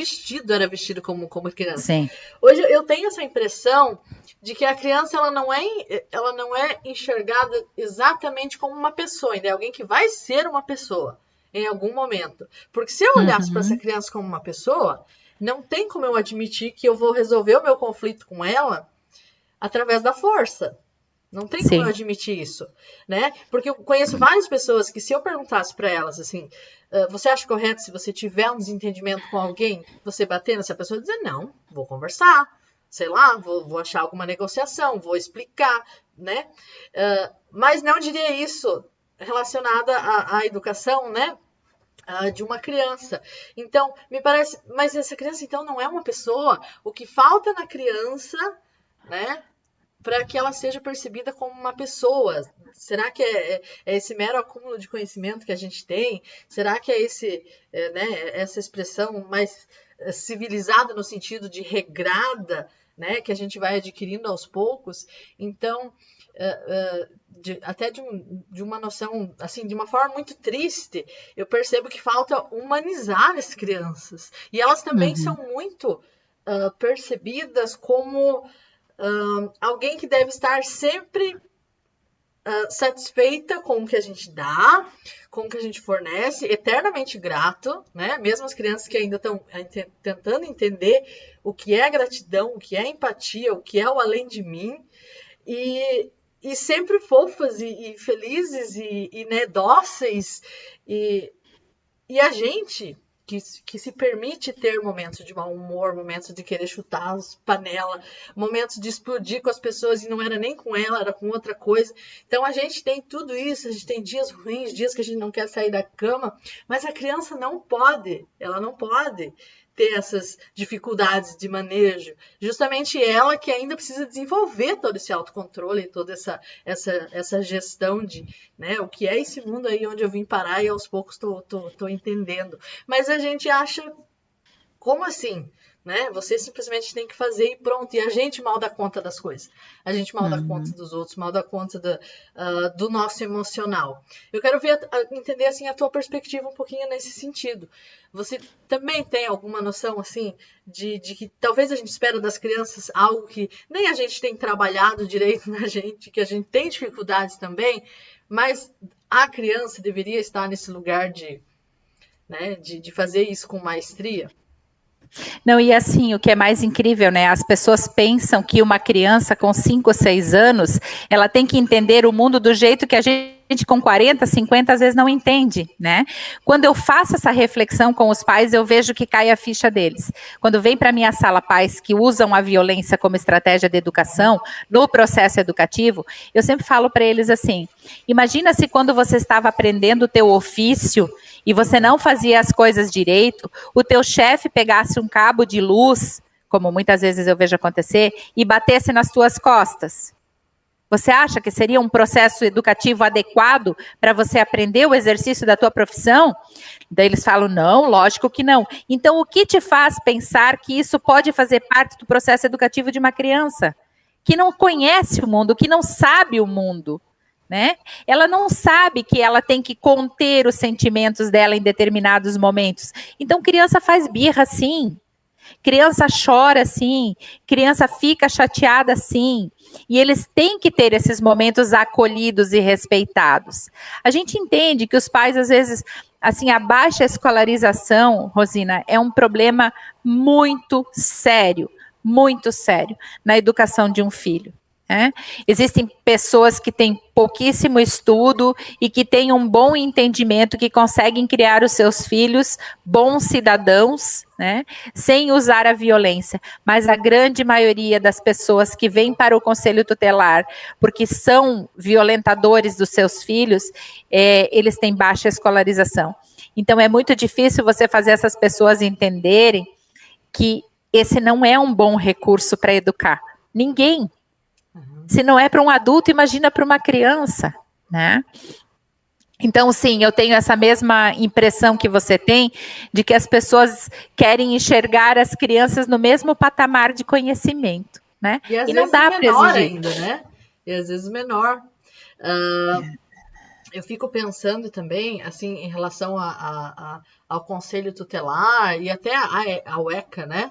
vestido como criança. Sim. Hoje eu tenho essa impressão de que a criança ela não é enxergada exatamente como uma pessoa, ainda é alguém que vai ser uma pessoa em algum momento. Porque se eu olhasse para essa criança como uma pessoa, não tem como eu admitir que eu vou resolver o meu conflito com ela através da força. Não tem como eu admitir isso, né? Porque eu conheço várias pessoas que, se eu perguntasse para elas assim, você acha correto, se você tiver um desentendimento com alguém, você bater nessa pessoa e dizer, não, vou conversar, sei lá, vou achar alguma negociação, vou explicar, né? Mas não diria isso relacionada à educação, né? De uma criança. Então, me parece, mas essa criança então não é uma pessoa. O que falta na criança, né, para que ela seja percebida como uma pessoa? Será que é esse mero acúmulo de conhecimento que a gente tem? Será que é essa expressão mais civilizada no sentido de regrada, né, que a gente vai adquirindo aos poucos? Então, de uma noção, assim, de uma forma muito triste, eu percebo que falta humanizar as crianças. E elas também são muito percebidas como alguém que deve estar sempre satisfeita com o que a gente dá, com o que a gente fornece, eternamente grato, né? Mesmo as crianças que ainda estão tentando entender o que é gratidão, o que é empatia, o que é o além de mim, e sempre fofas e felizes e né, dóceis, e a gente que se permite ter momentos de mau humor, momentos de querer chutar as panelas, momentos de explodir com as pessoas e não era nem com ela, era com outra coisa. Então a gente tem tudo isso, a gente tem dias ruins, dias que a gente não quer sair da cama, mas a criança não pode, ela não pode ter essas dificuldades de manejo. Justamente ela que ainda precisa desenvolver todo esse autocontrole, toda essa gestão de, né, o que é esse mundo aí onde eu vim parar e aos poucos tô entendendo. Mas a gente acha, como assim? Né? Você simplesmente tem que fazer e pronto. E a gente mal dá conta das coisas. A gente mal dá conta dos outros, mal dá conta do nosso emocional. Eu quero entender assim, a tua perspectiva um pouquinho nesse sentido. Você também tem alguma noção assim de que talvez a gente espera das crianças algo que nem a gente tem trabalhado direito na gente, que a gente tem dificuldades também, mas a criança deveria estar nesse lugar né, de fazer isso com maestria? Não, e assim, o que é mais incrível, né? As pessoas pensam que uma criança com 5 ou 6 anos, ela tem que entender o mundo do jeito que a gente com 40, 50 às vezes não entende, né? Quando eu faço essa reflexão com os pais, eu vejo que cai a ficha deles. Quando vem para minha sala pais que usam a violência como estratégia de educação no processo educativo, eu sempre falo para eles assim: imagina se quando você estava aprendendo o teu ofício e você não fazia as coisas direito, o teu chefe pegasse um cabo de luz, como muitas vezes eu vejo acontecer, e batesse nas tuas costas. Você acha que seria um processo educativo adequado para você aprender o exercício da tua profissão? Daí eles falam, não, lógico que não. Então, o que te faz pensar que isso pode fazer parte do processo educativo de uma criança que não conhece o mundo, que não sabe o mundo? Né? Ela não sabe que ela tem que conter os sentimentos dela em determinados momentos. Então, criança faz birra, sim. Criança chora, sim. Criança fica chateada, sim. E eles têm que ter esses momentos acolhidos e respeitados. A gente entende que os pais, às vezes, assim, a baixa escolarização, Rosina, é um problema muito sério na educação de um filho. Existem pessoas que têm pouquíssimo estudo e que têm um bom entendimento, que conseguem criar os seus filhos bons cidadãos, né, sem usar a violência. Mas a grande maioria das pessoas que vêm para o Conselho Tutelar porque são violentadores dos seus filhos, eles têm baixa escolarização. Então é muito difícil você fazer essas pessoas entenderem que esse não é um bom recurso para educar ninguém. Se não é para um adulto, imagina para uma criança, né? Então, sim, eu tenho essa mesma impressão que você tem, de que as pessoas querem enxergar as crianças no mesmo patamar de conhecimento, né? E não dá para exigir. Ainda, né? E às vezes menor. Eu fico pensando também, assim, em relação ao Conselho Tutelar e até a UECA, né?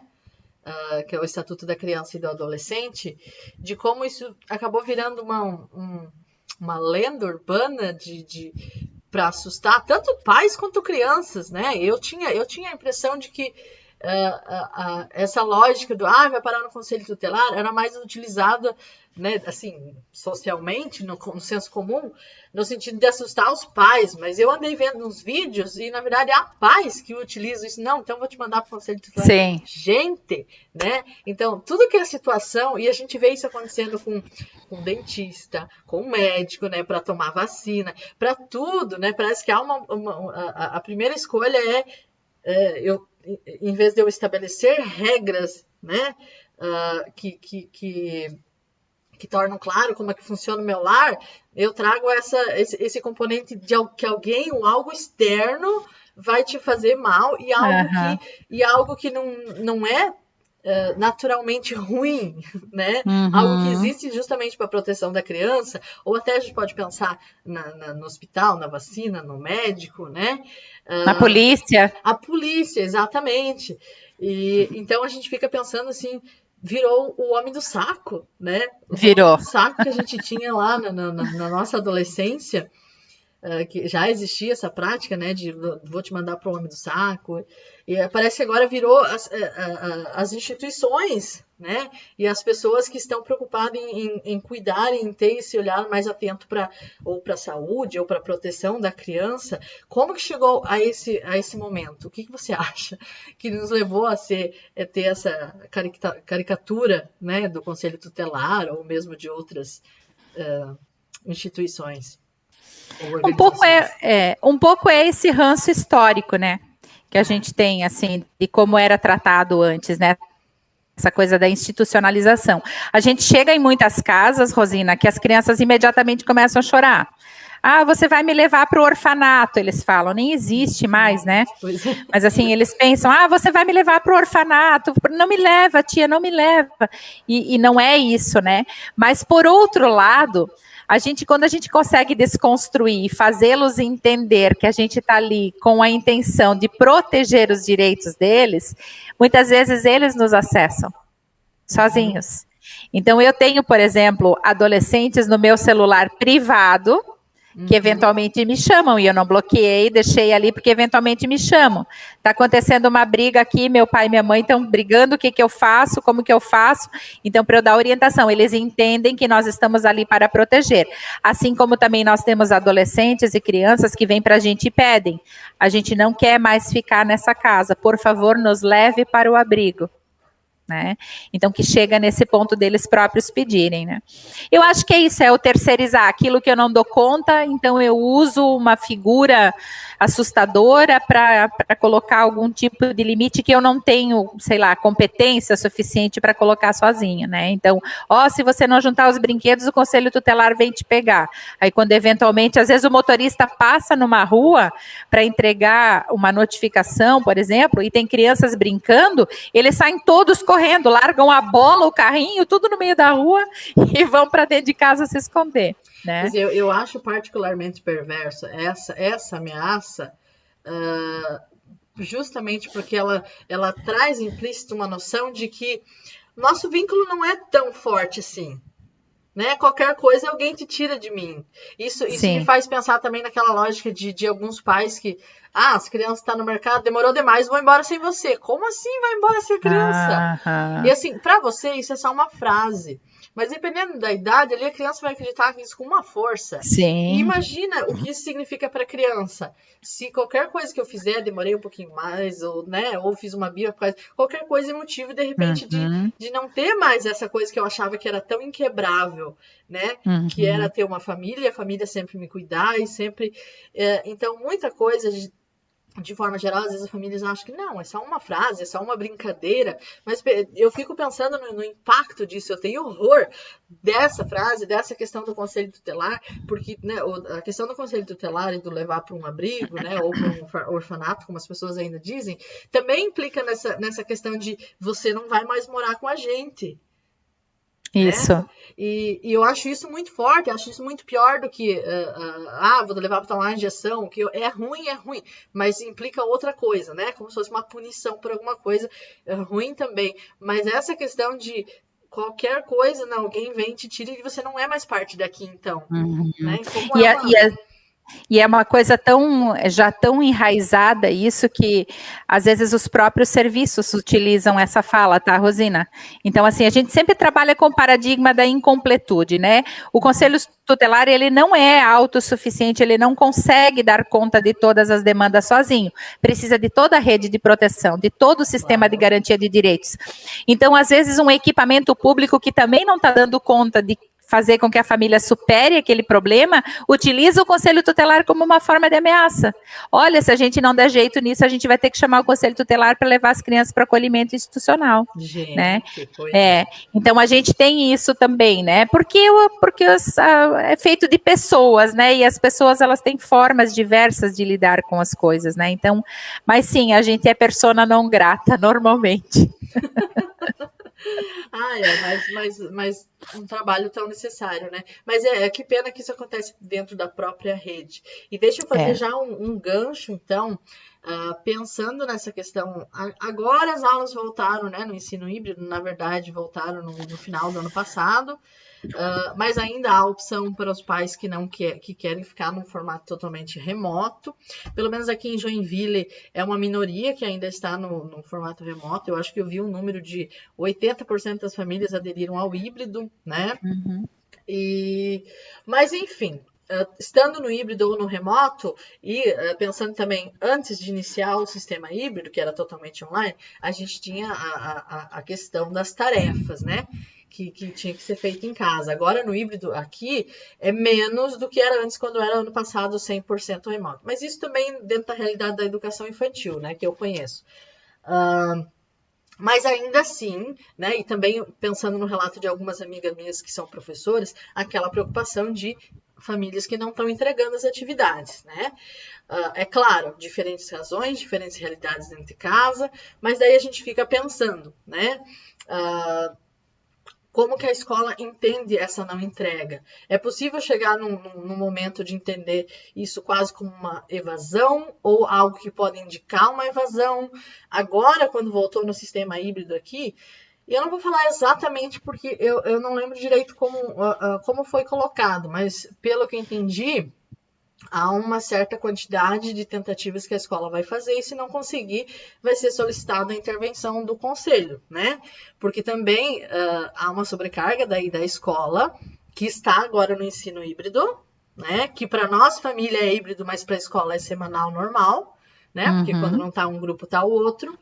Que é o Estatuto da Criança e do Adolescente, de como isso acabou virando uma lenda urbana para assustar tanto pais quanto crianças, né? Eu tinha a impressão de que essa lógica do vai parar no Conselho Tutelar era mais utilizada, né, assim, socialmente, no senso comum, no sentido de assustar os pais, mas eu andei vendo uns vídeos e, na verdade, há pais que utilizam isso. Não, então vou te mandar para o Conselho Tutelar. Sim. Gente, né? Então, tudo que é situação, e a gente vê isso acontecendo com dentista, com médico, né, para tomar vacina, para tudo, né? Parece que há a primeira escolha em vez de eu estabelecer regras, né, que tornam claro como é que funciona o meu lar, eu trago esse componente de que alguém ou algo externo vai te fazer mal e algo que não é naturalmente ruim, né? Algo que existe justamente para a proteção da criança, ou até a gente pode pensar no hospital, na vacina, no médico, né? Na polícia. A polícia, exatamente. E então a gente fica pensando assim, virou o homem do saco, né? Virou. O saco que a gente tinha lá na nossa adolescência, que já existia essa prática, né, de vou te mandar para o homem do saco, e parece que agora virou as instituições, né, e as pessoas que estão preocupadas em cuidar, em ter esse olhar mais atento para a saúde ou para a proteção da criança. Como que chegou a esse momento? O que você acha que nos levou a ter essa caricatura, né, do Conselho Tutelar ou mesmo de outras instituições? Um pouco é esse ranço histórico, né, que a gente tem, assim, de como era tratado antes, né, essa coisa da institucionalização. A gente chega em muitas casas, Rosina, que as crianças imediatamente começam a chorar. Você vai me levar para o orfanato, eles falam, nem existe mais, né? Mas assim, eles pensam, você vai me levar para o orfanato, não me leva, tia, não me leva. E não é isso, né? Mas por outro lado, quando a gente consegue desconstruir e fazê-los entender que a gente está ali com a intenção de proteger os direitos deles, muitas vezes eles nos acessam sozinhos. Então eu tenho, por exemplo, adolescentes no meu celular privado, que eventualmente me chamam, e eu não bloqueei, deixei ali porque eventualmente me chamam. Está acontecendo uma briga aqui, meu pai e minha mãe estão brigando, o que eu faço, como que eu faço, então para eu dar orientação, eles entendem que nós estamos ali para proteger, assim como também nós temos adolescentes e crianças que vêm para a gente e pedem, a gente não quer mais ficar nessa casa, por favor nos leve para o abrigo. Né? Então que chega nesse ponto deles próprios pedirem, né? Eu acho que é isso, é o terceirizar aquilo que eu não dou conta, então eu uso uma figura assustadora para colocar algum tipo de limite que eu não tenho, sei lá, competência suficiente para colocar sozinha, né? Então, se você não juntar os brinquedos, o conselho tutelar vem te pegar. Aí quando eventualmente, às vezes o motorista passa numa rua para entregar uma notificação, por exemplo, e tem crianças brincando, eles saem todos correndo, largam a bola, o carrinho, tudo no meio da rua e vão para dentro de casa se esconder. Né? Mas eu acho particularmente perversa essa ameaça, justamente porque ela traz implícito uma noção de que nosso vínculo não é tão forte assim. Né? Qualquer coisa alguém te tira de mim. Isso me faz pensar também naquela lógica de alguns pais que as crianças estão no mercado, demorou demais, vou embora sem você. Como assim vai embora sem a criança? E assim, para você isso é só uma frase. Mas dependendo da idade, ali a criança vai acreditar nisso com uma força. Sim. E imagina o que isso significa para a criança. Se qualquer coisa que eu fizer, demorei um pouquinho mais, ou fiz uma birra, qualquer coisa é motivo, de repente, de não ter mais essa coisa que eu achava que era tão inquebrável, né? Que era ter uma família, a família sempre me cuidar e sempre... então, muita coisa... De forma geral, às vezes as famílias acham que não, é só uma frase, é só uma brincadeira, mas eu fico pensando no impacto disso, eu tenho horror dessa frase, dessa questão do conselho tutelar, porque né, a questão do conselho tutelar e do levar para um abrigo, né, ou para um orfanato, como as pessoas ainda dizem, também implica nessa questão de você não vai mais morar com a gente. Isso. Né? E eu acho isso muito forte, acho isso muito pior do que vou levar para tomar uma injeção, que é ruim, mas implica outra coisa, né? Como se fosse uma punição por alguma coisa ruim também. Mas essa questão de qualquer coisa, alguém vem e te tira e você não é mais parte daqui, então. Né? Como E é uma coisa já tão enraizada isso que às vezes os próprios serviços utilizam essa fala, tá, Rosina? Então, assim, a gente sempre trabalha com o paradigma da incompletude, né? O conselho tutelar, ele não é autossuficiente, ele não consegue dar conta de todas as demandas sozinho. Precisa de toda a rede de proteção, de todo o sistema de garantia de direitos. Então, às vezes, um equipamento público que também não está dando conta de fazer com que a família supere aquele problema, utiliza o conselho tutelar como uma forma de ameaça. Olha, se a gente não der jeito nisso, a gente vai ter que chamar o conselho tutelar para levar as crianças para acolhimento institucional. Gente, né? Então a gente tem isso também, né? Porque é feito de pessoas, né? E as pessoas elas têm formas diversas de lidar com as coisas, né? Então, mas sim, a gente é persona não grata normalmente. Mas um trabalho tão necessário, né? Mas que pena que isso acontece dentro da própria rede. E deixa eu fazer já um gancho, então, pensando nessa questão. Agora as aulas voltaram, né, no ensino híbrido, na verdade, voltaram no final do ano passado. Mas ainda há opção para os pais que querem ficar num formato totalmente remoto. Pelo menos aqui em Joinville é uma minoria que ainda está no formato remoto. Eu acho que eu vi um número de 80% das famílias aderiram ao híbrido, né? Mas enfim, estando no híbrido ou no remoto e pensando também antes de iniciar o sistema híbrido, que era totalmente online, a gente tinha a questão das tarefas, né? Que tinha que ser feito em casa. Agora, no híbrido aqui, é menos do que era antes, quando era ano passado 100% remoto. Mas isso também dentro da realidade da educação infantil, né, que eu conheço. Mas ainda assim, né, e também pensando no relato de algumas amigas minhas que são professoras, aquela preocupação de famílias que não estão entregando as atividades, né? É claro, diferentes razões, diferentes realidades dentro de casa, mas daí a gente fica pensando, né? Como que a escola entende essa não entrega? É possível chegar num momento de entender isso quase como uma evasão ou algo que pode indicar uma evasão? Agora, quando voltou no sistema híbrido aqui, eu não vou falar exatamente porque eu não lembro direito como foi colocado, mas pelo que eu entendi, há uma certa quantidade de tentativas que a escola vai fazer, e se não conseguir, vai ser solicitada a intervenção do conselho, né? Porque também há uma sobrecarga daí da escola, que está agora no ensino híbrido, né? Que para nós, família, é híbrido, mas para a escola é semanal normal, né? Porque quando não está um grupo, está o outro.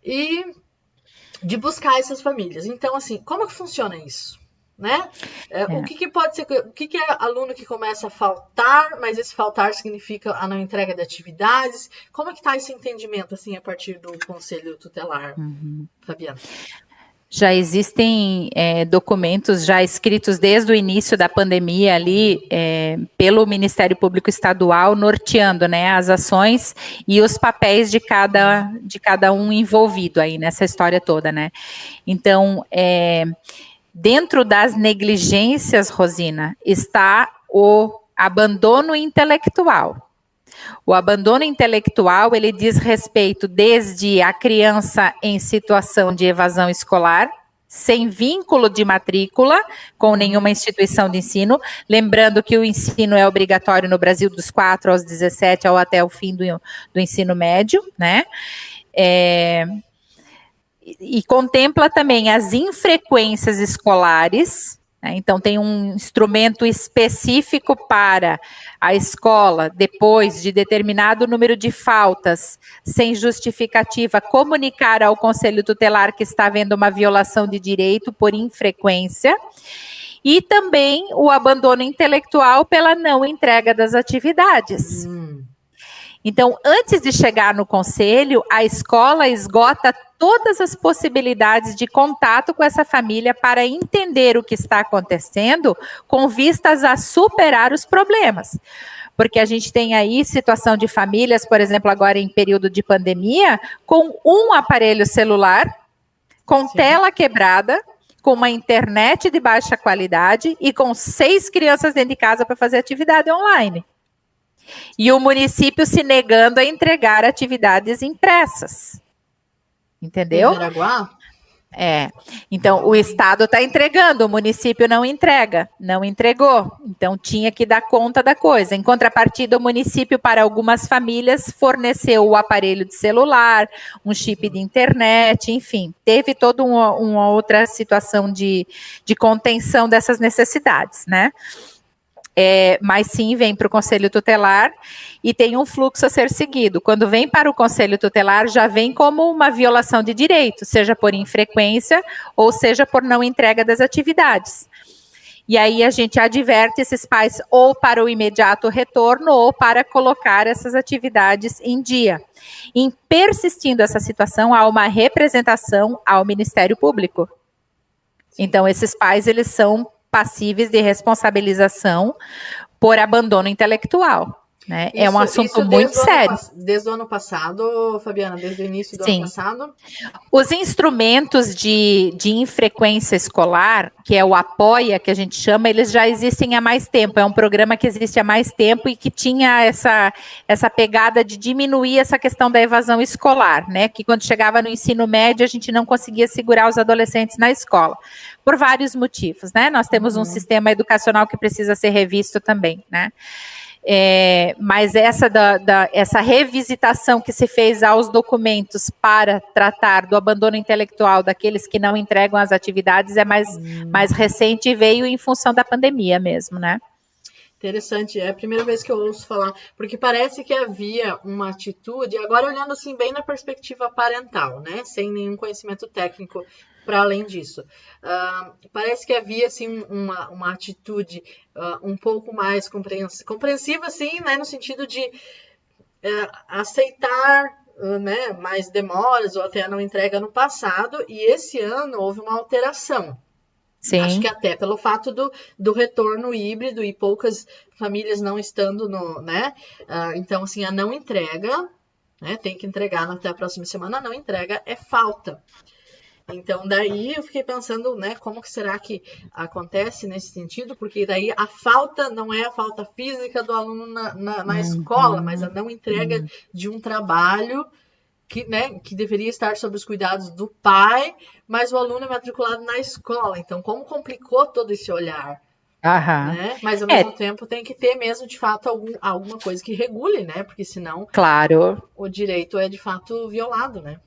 E de buscar essas famílias. Então, assim, como que funciona isso? Né? O que pode ser, o que é aluno que começa a faltar, mas esse faltar significa a não entrega de atividades? Como é que está esse entendimento, assim, a partir do conselho tutelar, Fabiana? Já existem documentos já escritos desde o início da pandemia ali pelo Ministério Público Estadual, norteando, né, as ações e os papéis de cada um envolvido aí nessa história toda, né? Então, dentro das negligências, Rosina, está o abandono intelectual. O abandono intelectual, ele diz respeito desde a criança em situação de evasão escolar, sem vínculo de matrícula com nenhuma instituição de ensino, lembrando que o ensino é obrigatório no Brasil dos 4 aos 17 ou até o fim do ensino médio, né? E contempla também as infrequências escolares, né? Então tem um instrumento específico para a escola, depois de determinado número de faltas, sem justificativa, comunicar ao conselho tutelar que está havendo uma violação de direito por infrequência, e também o abandono intelectual pela não entrega das atividades. Então, antes de chegar no conselho, a escola esgota todas as possibilidades de contato com essa família para entender o que está acontecendo, com vistas a superar os problemas. Porque a gente tem aí situação de famílias, por exemplo, agora em período de pandemia, com um aparelho celular, com tela quebrada, com uma internet de baixa qualidade e com 6 crianças dentro de casa para fazer atividade online. E o município se negando a entregar atividades impressas. Entendeu? Em Jaraguá? Então o Estado está entregando, o município não entrega, não entregou, então tinha que dar conta da coisa. Em contrapartida, o município, para algumas famílias, forneceu o aparelho de celular, um chip de internet, enfim, teve toda uma outra situação de contenção dessas necessidades, né? Mas sim, vem para o Conselho Tutelar e tem um fluxo a ser seguido. Quando vem para o Conselho Tutelar, já vem como uma violação de direito, seja por infrequência ou seja por não entrega das atividades. E aí a gente adverte esses pais ou para o imediato retorno ou para colocar essas atividades em dia. Em persistindo essa situação, há uma representação ao Ministério Público. Então, esses pais, eles são passíveis de responsabilização por abandono intelectual, né? É um assunto muito sério. Desde o ano passado, Fabiana, desde o início do ano passado? Os instrumentos de infrequência escolar, que é o Apoia, que a gente chama, eles já existem há mais tempo. É um programa que existe há mais tempo e que tinha essa pegada de diminuir essa questão da evasão escolar, né? Que quando chegava no ensino médio, a gente não conseguia segurar os adolescentes na escola. Por vários motivos, né? Nós temos um sistema educacional que precisa ser revisto também, né? Mas essa revisitação que se fez aos documentos para tratar do abandono intelectual daqueles que não entregam as atividades é mais recente e veio em função da pandemia mesmo, né? Interessante, é a primeira vez que eu ouço falar, porque parece que havia uma atitude, agora olhando assim bem na perspectiva parental, né, sem nenhum conhecimento técnico para além disso. Parece que havia assim uma atitude um pouco mais compreensiva, assim, né, no sentido de aceitar, né, mais demoras ou até a não entrega no passado, e esse ano houve uma alteração. Sim. Acho que até pelo fato do retorno híbrido e poucas famílias não estando no, né? Então, assim, a não entrega, né? Tem que entregar até a próxima semana, a não entrega é falta. Então, daí eu fiquei pensando, né, como que será que acontece nesse sentido? Porque daí a falta não é a falta física do aluno na escola, mas a não entrega de um trabalho que deveria estar sob os cuidados do pai, mas o aluno é matriculado na escola. Então, como complicou todo esse olhar? Aham. né? Mas ao mesmo tempo tem que ter mesmo, de fato, alguma coisa que regule, né? Porque senão Claro. o direito é de fato violado, né?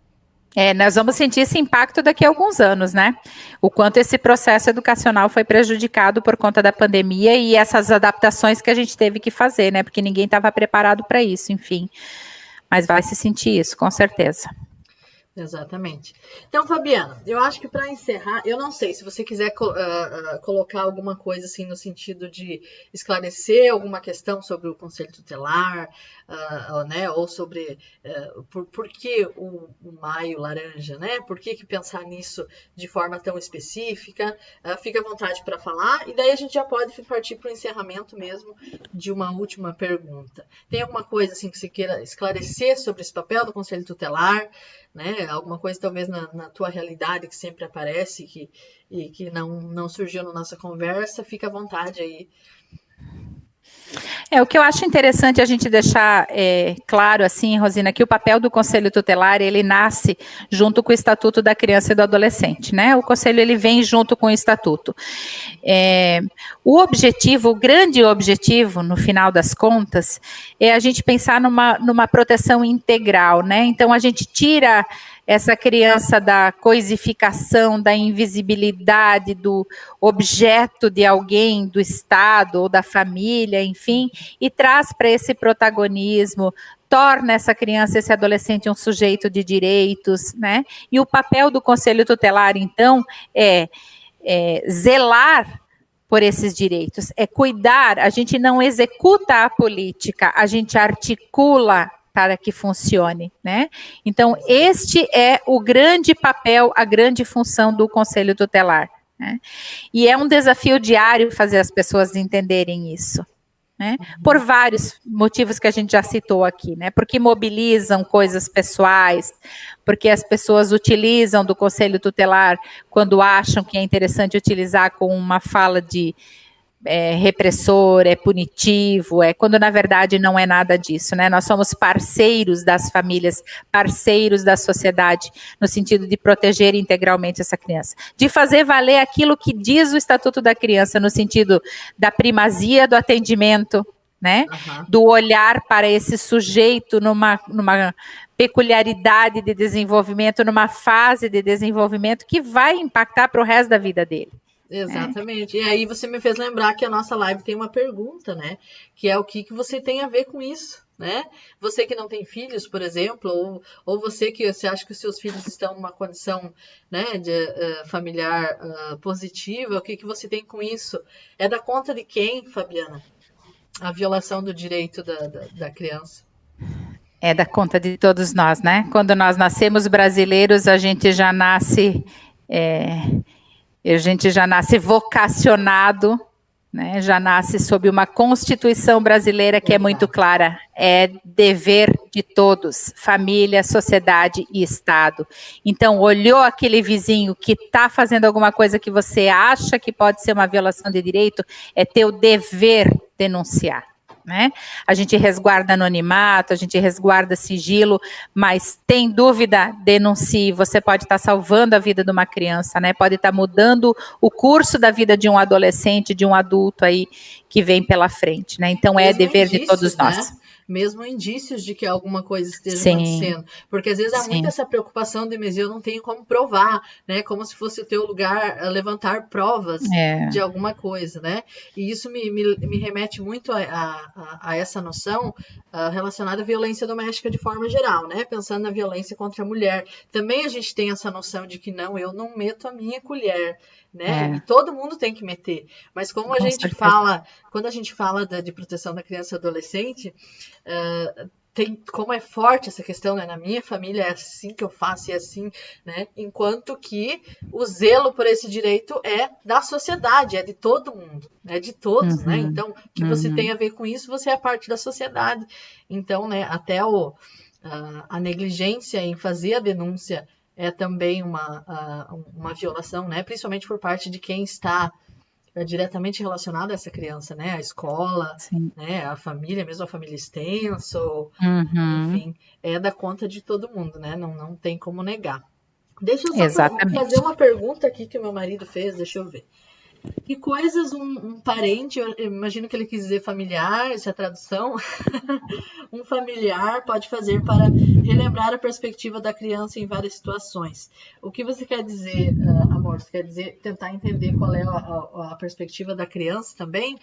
Nós vamos sentir esse impacto daqui a alguns anos, né? O quanto esse processo educacional foi prejudicado por conta da pandemia e essas adaptações que a gente teve que fazer, né? Porque ninguém estava preparado para isso, enfim. Mas vai se sentir isso, com certeza. Exatamente. Então, Fabiana, eu acho que para encerrar, eu não sei se você quiser colocar alguma coisa assim no sentido de esclarecer alguma questão sobre o Conselho Tutelar, né, ou sobre por que o maio laranja, né? Por que pensar nisso de forma tão específica? Fica à vontade para falar e daí a gente já pode partir para o encerramento mesmo de uma última pergunta. Tem alguma coisa assim que você queira esclarecer sobre esse papel do Conselho Tutelar? Né? Alguma coisa talvez na tua realidade que sempre aparece e que não surgiu na nossa conversa, fica à vontade aí. O que eu acho interessante a gente deixar claro, assim, Rosina, que o papel do Conselho Tutelar, ele nasce junto com o Estatuto da Criança e do Adolescente, né? O Conselho, ele vem junto com o Estatuto. O grande objetivo, no final das contas, é a gente pensar numa proteção integral, né? Então, a gente tira essa criança da coisificação, da invisibilidade, do objeto de alguém, do Estado ou da família, enfim, e traz para esse protagonismo, torna essa criança, esse adolescente um sujeito de direitos, né? E o papel do Conselho Tutelar, então, é zelar por esses direitos, é cuidar, a gente não executa a política, a gente articula para que funcione, né? Então, este é o grande papel, a grande função do Conselho Tutelar, né? E é um desafio diário fazer as pessoas entenderem isso, né? Por vários motivos que a gente já citou aqui, né? Porque mobilizam coisas pessoais, porque as pessoas utilizam do Conselho Tutelar quando acham que é interessante utilizar com uma fala de repressor, é punitivo, quando na verdade não é nada disso, né? Nós somos parceiros das famílias, parceiros da sociedade, no sentido de proteger integralmente essa criança, de fazer valer aquilo que diz o Estatuto da Criança, no sentido da primazia do atendimento, né? Do olhar para esse sujeito numa peculiaridade de desenvolvimento, numa fase de desenvolvimento que vai impactar para o resto da vida dele. Exatamente. E aí você me fez lembrar que a nossa live tem uma pergunta, né? Que é o que você tem a ver com isso, né? Você que não tem filhos, por exemplo, ou você que você acha que os seus filhos estão numa condição, né, de, familiar positiva, o que você tem com isso? É da conta de quem, Fabiana? A violação do direito da criança. É da conta de todos nós, né? Quando nós nascemos brasileiros, a gente já nasce vocacionado, né? Já nasce sob uma Constituição brasileira que é muito clara, é dever de todos, família, sociedade e Estado. Então, olhou aquele vizinho que está fazendo alguma coisa que você acha que pode ser uma violação de direito, é teu dever denunciar. Né? A gente resguarda anonimato, a gente resguarda sigilo, mas tem dúvida, denuncie. Você pode estar salvando a vida de uma criança, né? Pode estar mudando o curso da vida de um adolescente, de um adulto aí que vem pela frente, né? Então é dever de todos nós. Né? Mesmo indícios de que alguma coisa esteja acontecendo. Porque às vezes há muito essa preocupação de, mas eu não tenho como provar, né? Como se fosse o teu lugar levantar provas de alguma coisa, né? E isso me remete muito a essa noção relacionada à violência doméstica de forma geral, né? Pensando na violência contra a mulher. Também a gente tem essa noção de que não, eu não meto a minha colher, né? E todo mundo tem que meter. Mas como a gente fala, quando a gente fala de proteção da criança e adolescente, como é forte essa questão, né? Na minha família é assim que eu faço e é assim, né? Enquanto que o zelo por esse direito é da sociedade, é de todo mundo, é de todos, né? Então, o que você tem a ver com isso, você é parte da sociedade. Então, né? Até a negligência em fazer a denúncia é também uma violação, né? Principalmente por parte de quem está diretamente relacionado a essa criança, né? A escola, né? A família, mesmo a família extensa, enfim, é da conta de todo mundo, né? Não tem como negar. Deixa eu só fazer uma pergunta aqui que o meu marido fez, deixa eu ver. Que coisas um parente, eu imagino que ele quis dizer familiar, essa é a tradução, um familiar pode fazer para relembrar a perspectiva da criança em várias situações. O que você quer dizer, amor? Você quer dizer tentar entender qual é a perspectiva da criança também?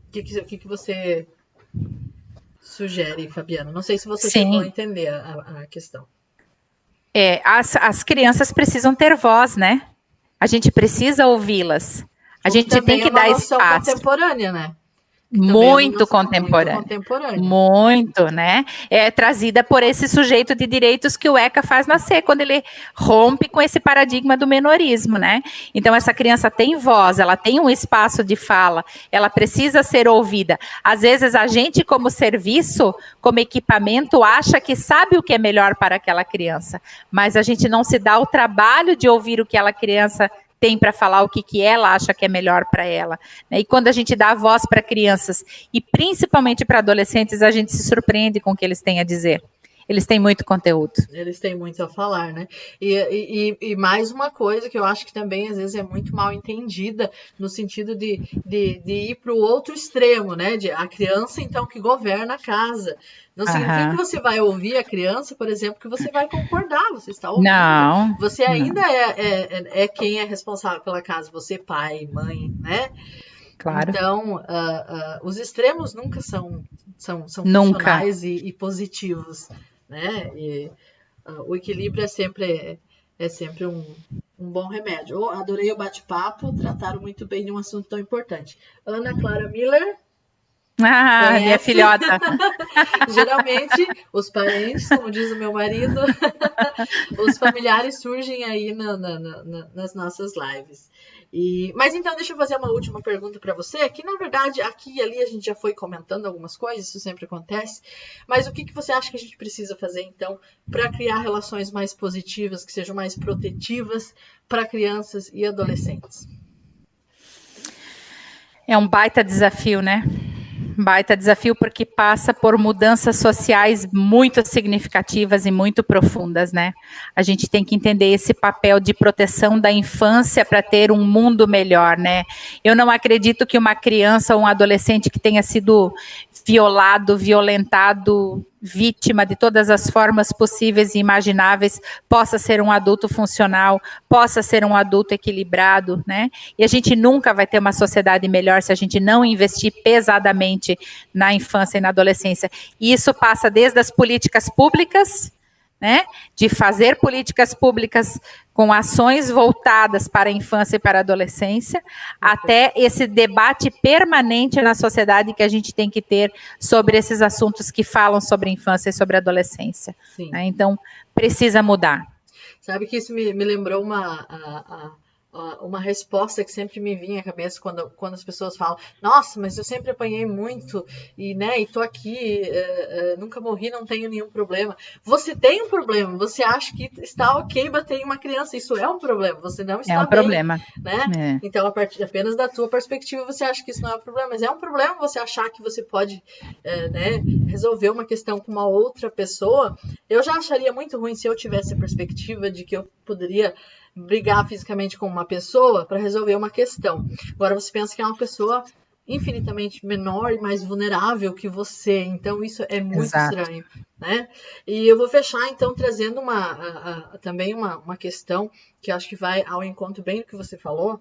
O que você sugere, Fabiana? Não sei se você chegou a entender a questão. As crianças precisam ter voz, né? A gente precisa ouvi-las. A gente tem que dar espaço. Contemporânea, né? Muito contemporânea. Muito, né? É trazida por esse sujeito de direitos que o ECA faz nascer, quando ele rompe com esse paradigma do menorismo, né? Então, essa criança tem voz, ela tem um espaço de fala, ela precisa ser ouvida. Às vezes, a gente, como serviço, como equipamento, acha que sabe o que é melhor para aquela criança, mas a gente não se dá o trabalho de ouvir o que aquela criança tem para falar o que ela acha que é melhor para ela. Né? E quando a gente dá voz para crianças, e principalmente para adolescentes, a gente se surpreende com o que eles têm a dizer. Eles têm muito conteúdo. Eles têm muito a falar, né? E mais uma coisa que eu acho que também às vezes é muito mal entendida, no sentido de ir para o outro extremo, né? A criança, então, que governa a casa. Não significa que você vai ouvir a criança, por exemplo, que você vai concordar, você está ouvindo. Não. Você ainda é quem é responsável pela casa, você, pai, mãe, né? Claro. Então, os extremos nunca são funcionais e positivos, né? E o equilíbrio é sempre um bom remédio. Eu adorei o bate-papo, trataram muito bem de um assunto tão importante. Ana Clara Miller. Minha filhota. Geralmente, os parentes, como diz o meu marido, os familiares surgem aí nas nossas lives. Mas então, deixa eu fazer uma última pergunta para você, que na verdade, aqui e ali a gente já foi comentando algumas coisas, isso sempre acontece, mas o que você acha que a gente precisa fazer, então, para criar relações mais positivas, que sejam mais protetivas para crianças e adolescentes? É um baita desafio, né? Baita desafio porque passa por mudanças sociais muito significativas e muito profundas, né? A gente tem que entender esse papel de proteção da infância para ter um mundo melhor, né? Eu não acredito que uma criança ou um adolescente que tenha sido violado, violentado, vítima de todas as formas possíveis e imagináveis, possa ser um adulto funcional, possa ser um adulto equilibrado, né? E a gente nunca vai ter uma sociedade melhor se a gente não investir pesadamente na infância e na adolescência. E isso passa desde as políticas públicas, né? De fazer políticas públicas com ações voltadas para a infância e para a adolescência, até esse debate permanente na sociedade que a gente tem que ter sobre esses assuntos que falam sobre a infância e sobre a adolescência. Né? Então, precisa mudar. Sabe que isso me lembrou uma resposta que sempre me vinha à cabeça quando as pessoas falam: nossa, mas eu sempre apanhei muito e tô aqui, nunca morri, não tenho nenhum problema. Você tem um problema, você acha que está ok bater em uma criança, isso é um problema, você não está bem. É um problema. Né? Então, a partir apenas da tua perspectiva, você acha que isso não é um problema, mas é um problema você achar que você pode resolver uma questão com uma outra pessoa. Eu já acharia muito ruim se eu tivesse a perspectiva de que eu poderia brigar fisicamente com uma pessoa para resolver uma questão. Agora você pensa que é uma pessoa infinitamente menor e mais vulnerável que você, então isso é muito estranho, né? E eu vou fechar então trazendo também uma questão que acho que vai ao encontro bem do que você falou,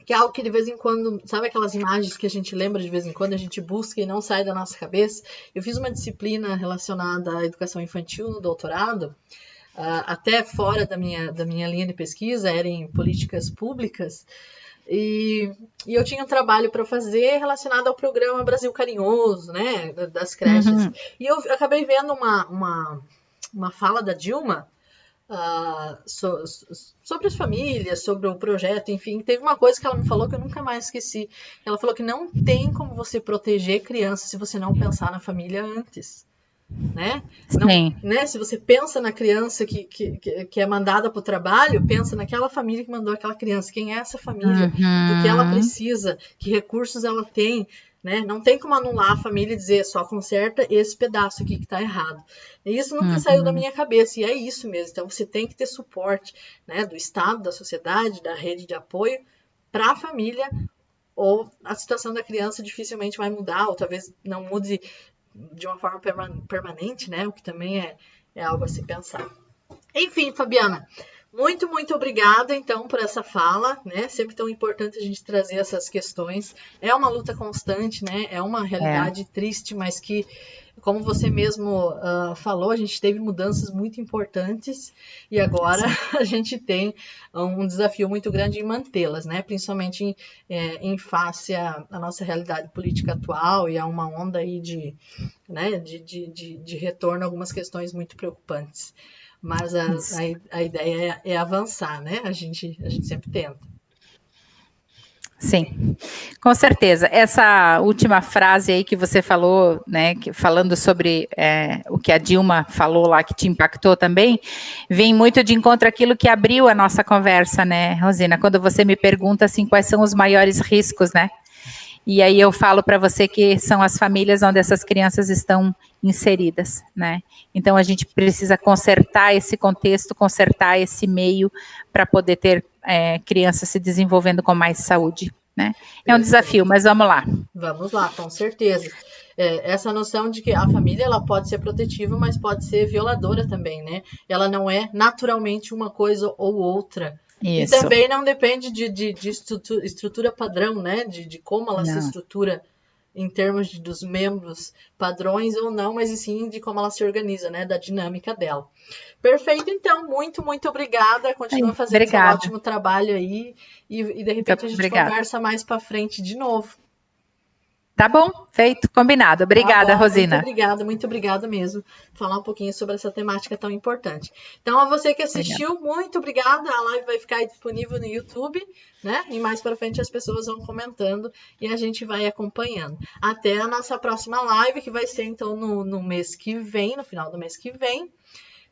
que é algo que de vez em quando, sabe aquelas imagens que a gente lembra de vez em quando, a gente busca e não sai da nossa cabeça? Eu fiz uma disciplina relacionada à educação infantil no doutorado, até fora da minha linha de pesquisa, era em políticas públicas, e eu tinha um trabalho para fazer relacionado ao programa Brasil Carinhoso, né, das creches. E eu acabei vendo uma fala da Dilma sobre as famílias, sobre o projeto, enfim, teve uma coisa que ela me falou que eu nunca mais esqueci. Ela falou que não tem como você proteger criança se você não pensar na família antes. Né? Não, né? Se você pensa na criança que é mandada para o trabalho, pensa naquela família que mandou aquela criança, quem é essa família, do que ela precisa, que recursos ela tem, né? Não tem como anular a família e dizer só conserta esse pedaço aqui que está errado. E isso nunca saiu da minha cabeça, e é isso mesmo. Então você tem que ter suporte, né, do Estado, da sociedade, da rede de apoio para a família, ou a situação da criança dificilmente vai mudar, ou talvez não mude de uma forma permanente, né? O que também é algo a se pensar. Enfim, Fabiana, muito, muito obrigada, então, por essa fala, né? Sempre tão importante a gente trazer essas questões. É uma luta constante, né? É uma realidade triste, mas que, como você mesmo falou, a gente teve mudanças muito importantes e agora a gente tem um desafio muito grande em mantê-las, né? Principalmente em face à nossa realidade política atual e a uma onda aí de retorno a algumas questões muito preocupantes. Mas a ideia é avançar, né? A gente sempre tenta. Sim, com certeza. Essa última frase aí que você falou, né, falando sobre o que a Dilma falou lá, que te impactou também, vem muito de encontro àquilo que abriu a nossa conversa, né, Rosina? Quando você me pergunta, assim, quais são os maiores riscos, né? E aí eu falo para você que são as famílias onde essas crianças estão inseridas, né? Então a gente precisa consertar esse contexto, consertar esse meio para poder ter crianças se desenvolvendo com mais saúde, né? É um desafio, mas vamos lá. Vamos lá, com certeza. Essa noção de que a família ela pode ser protetiva, mas pode ser violadora também, né? Ela não é naturalmente uma coisa ou outra. Isso. E também não depende de estrutura padrão, né? De como ela se estrutura em termos dos membros, padrões ou não, mas sim de como ela se organiza, né? Da dinâmica dela. Perfeito, então. Muito, muito obrigada. Continua fazendo esse ótimo trabalho aí. E de repente a gente conversa mais para frente de novo. Tá bom, feito, combinado. Obrigada, Rosina. Muito obrigada mesmo. Falar um pouquinho sobre essa temática tão importante. Então, a você que assistiu, muito obrigada. A live vai ficar disponível no YouTube, né? E mais para frente as pessoas vão comentando e a gente vai acompanhando. Até a nossa próxima live, que vai ser então no mês que vem, no final do mês que vem,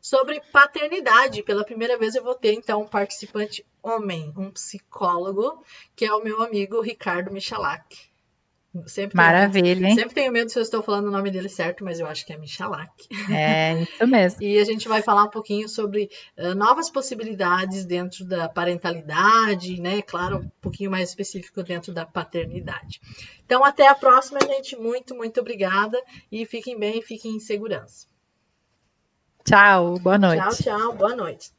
sobre paternidade. Pela primeira vez eu vou ter então um participante homem, um psicólogo, que é o meu amigo Ricardo Michalak. Maravilha, hein? Sempre tenho medo se eu estou falando o nome dele certo, mas eu acho que é Michalak. É, isso mesmo. E a gente vai falar um pouquinho sobre novas possibilidades dentro da parentalidade, né? Claro, um pouquinho mais específico dentro da paternidade. Então, até a próxima, gente. Muito, muito obrigada. E fiquem bem, fiquem em segurança. Tchau, boa noite. Tchau, boa noite.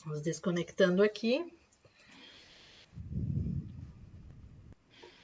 Vamos desconectando aqui.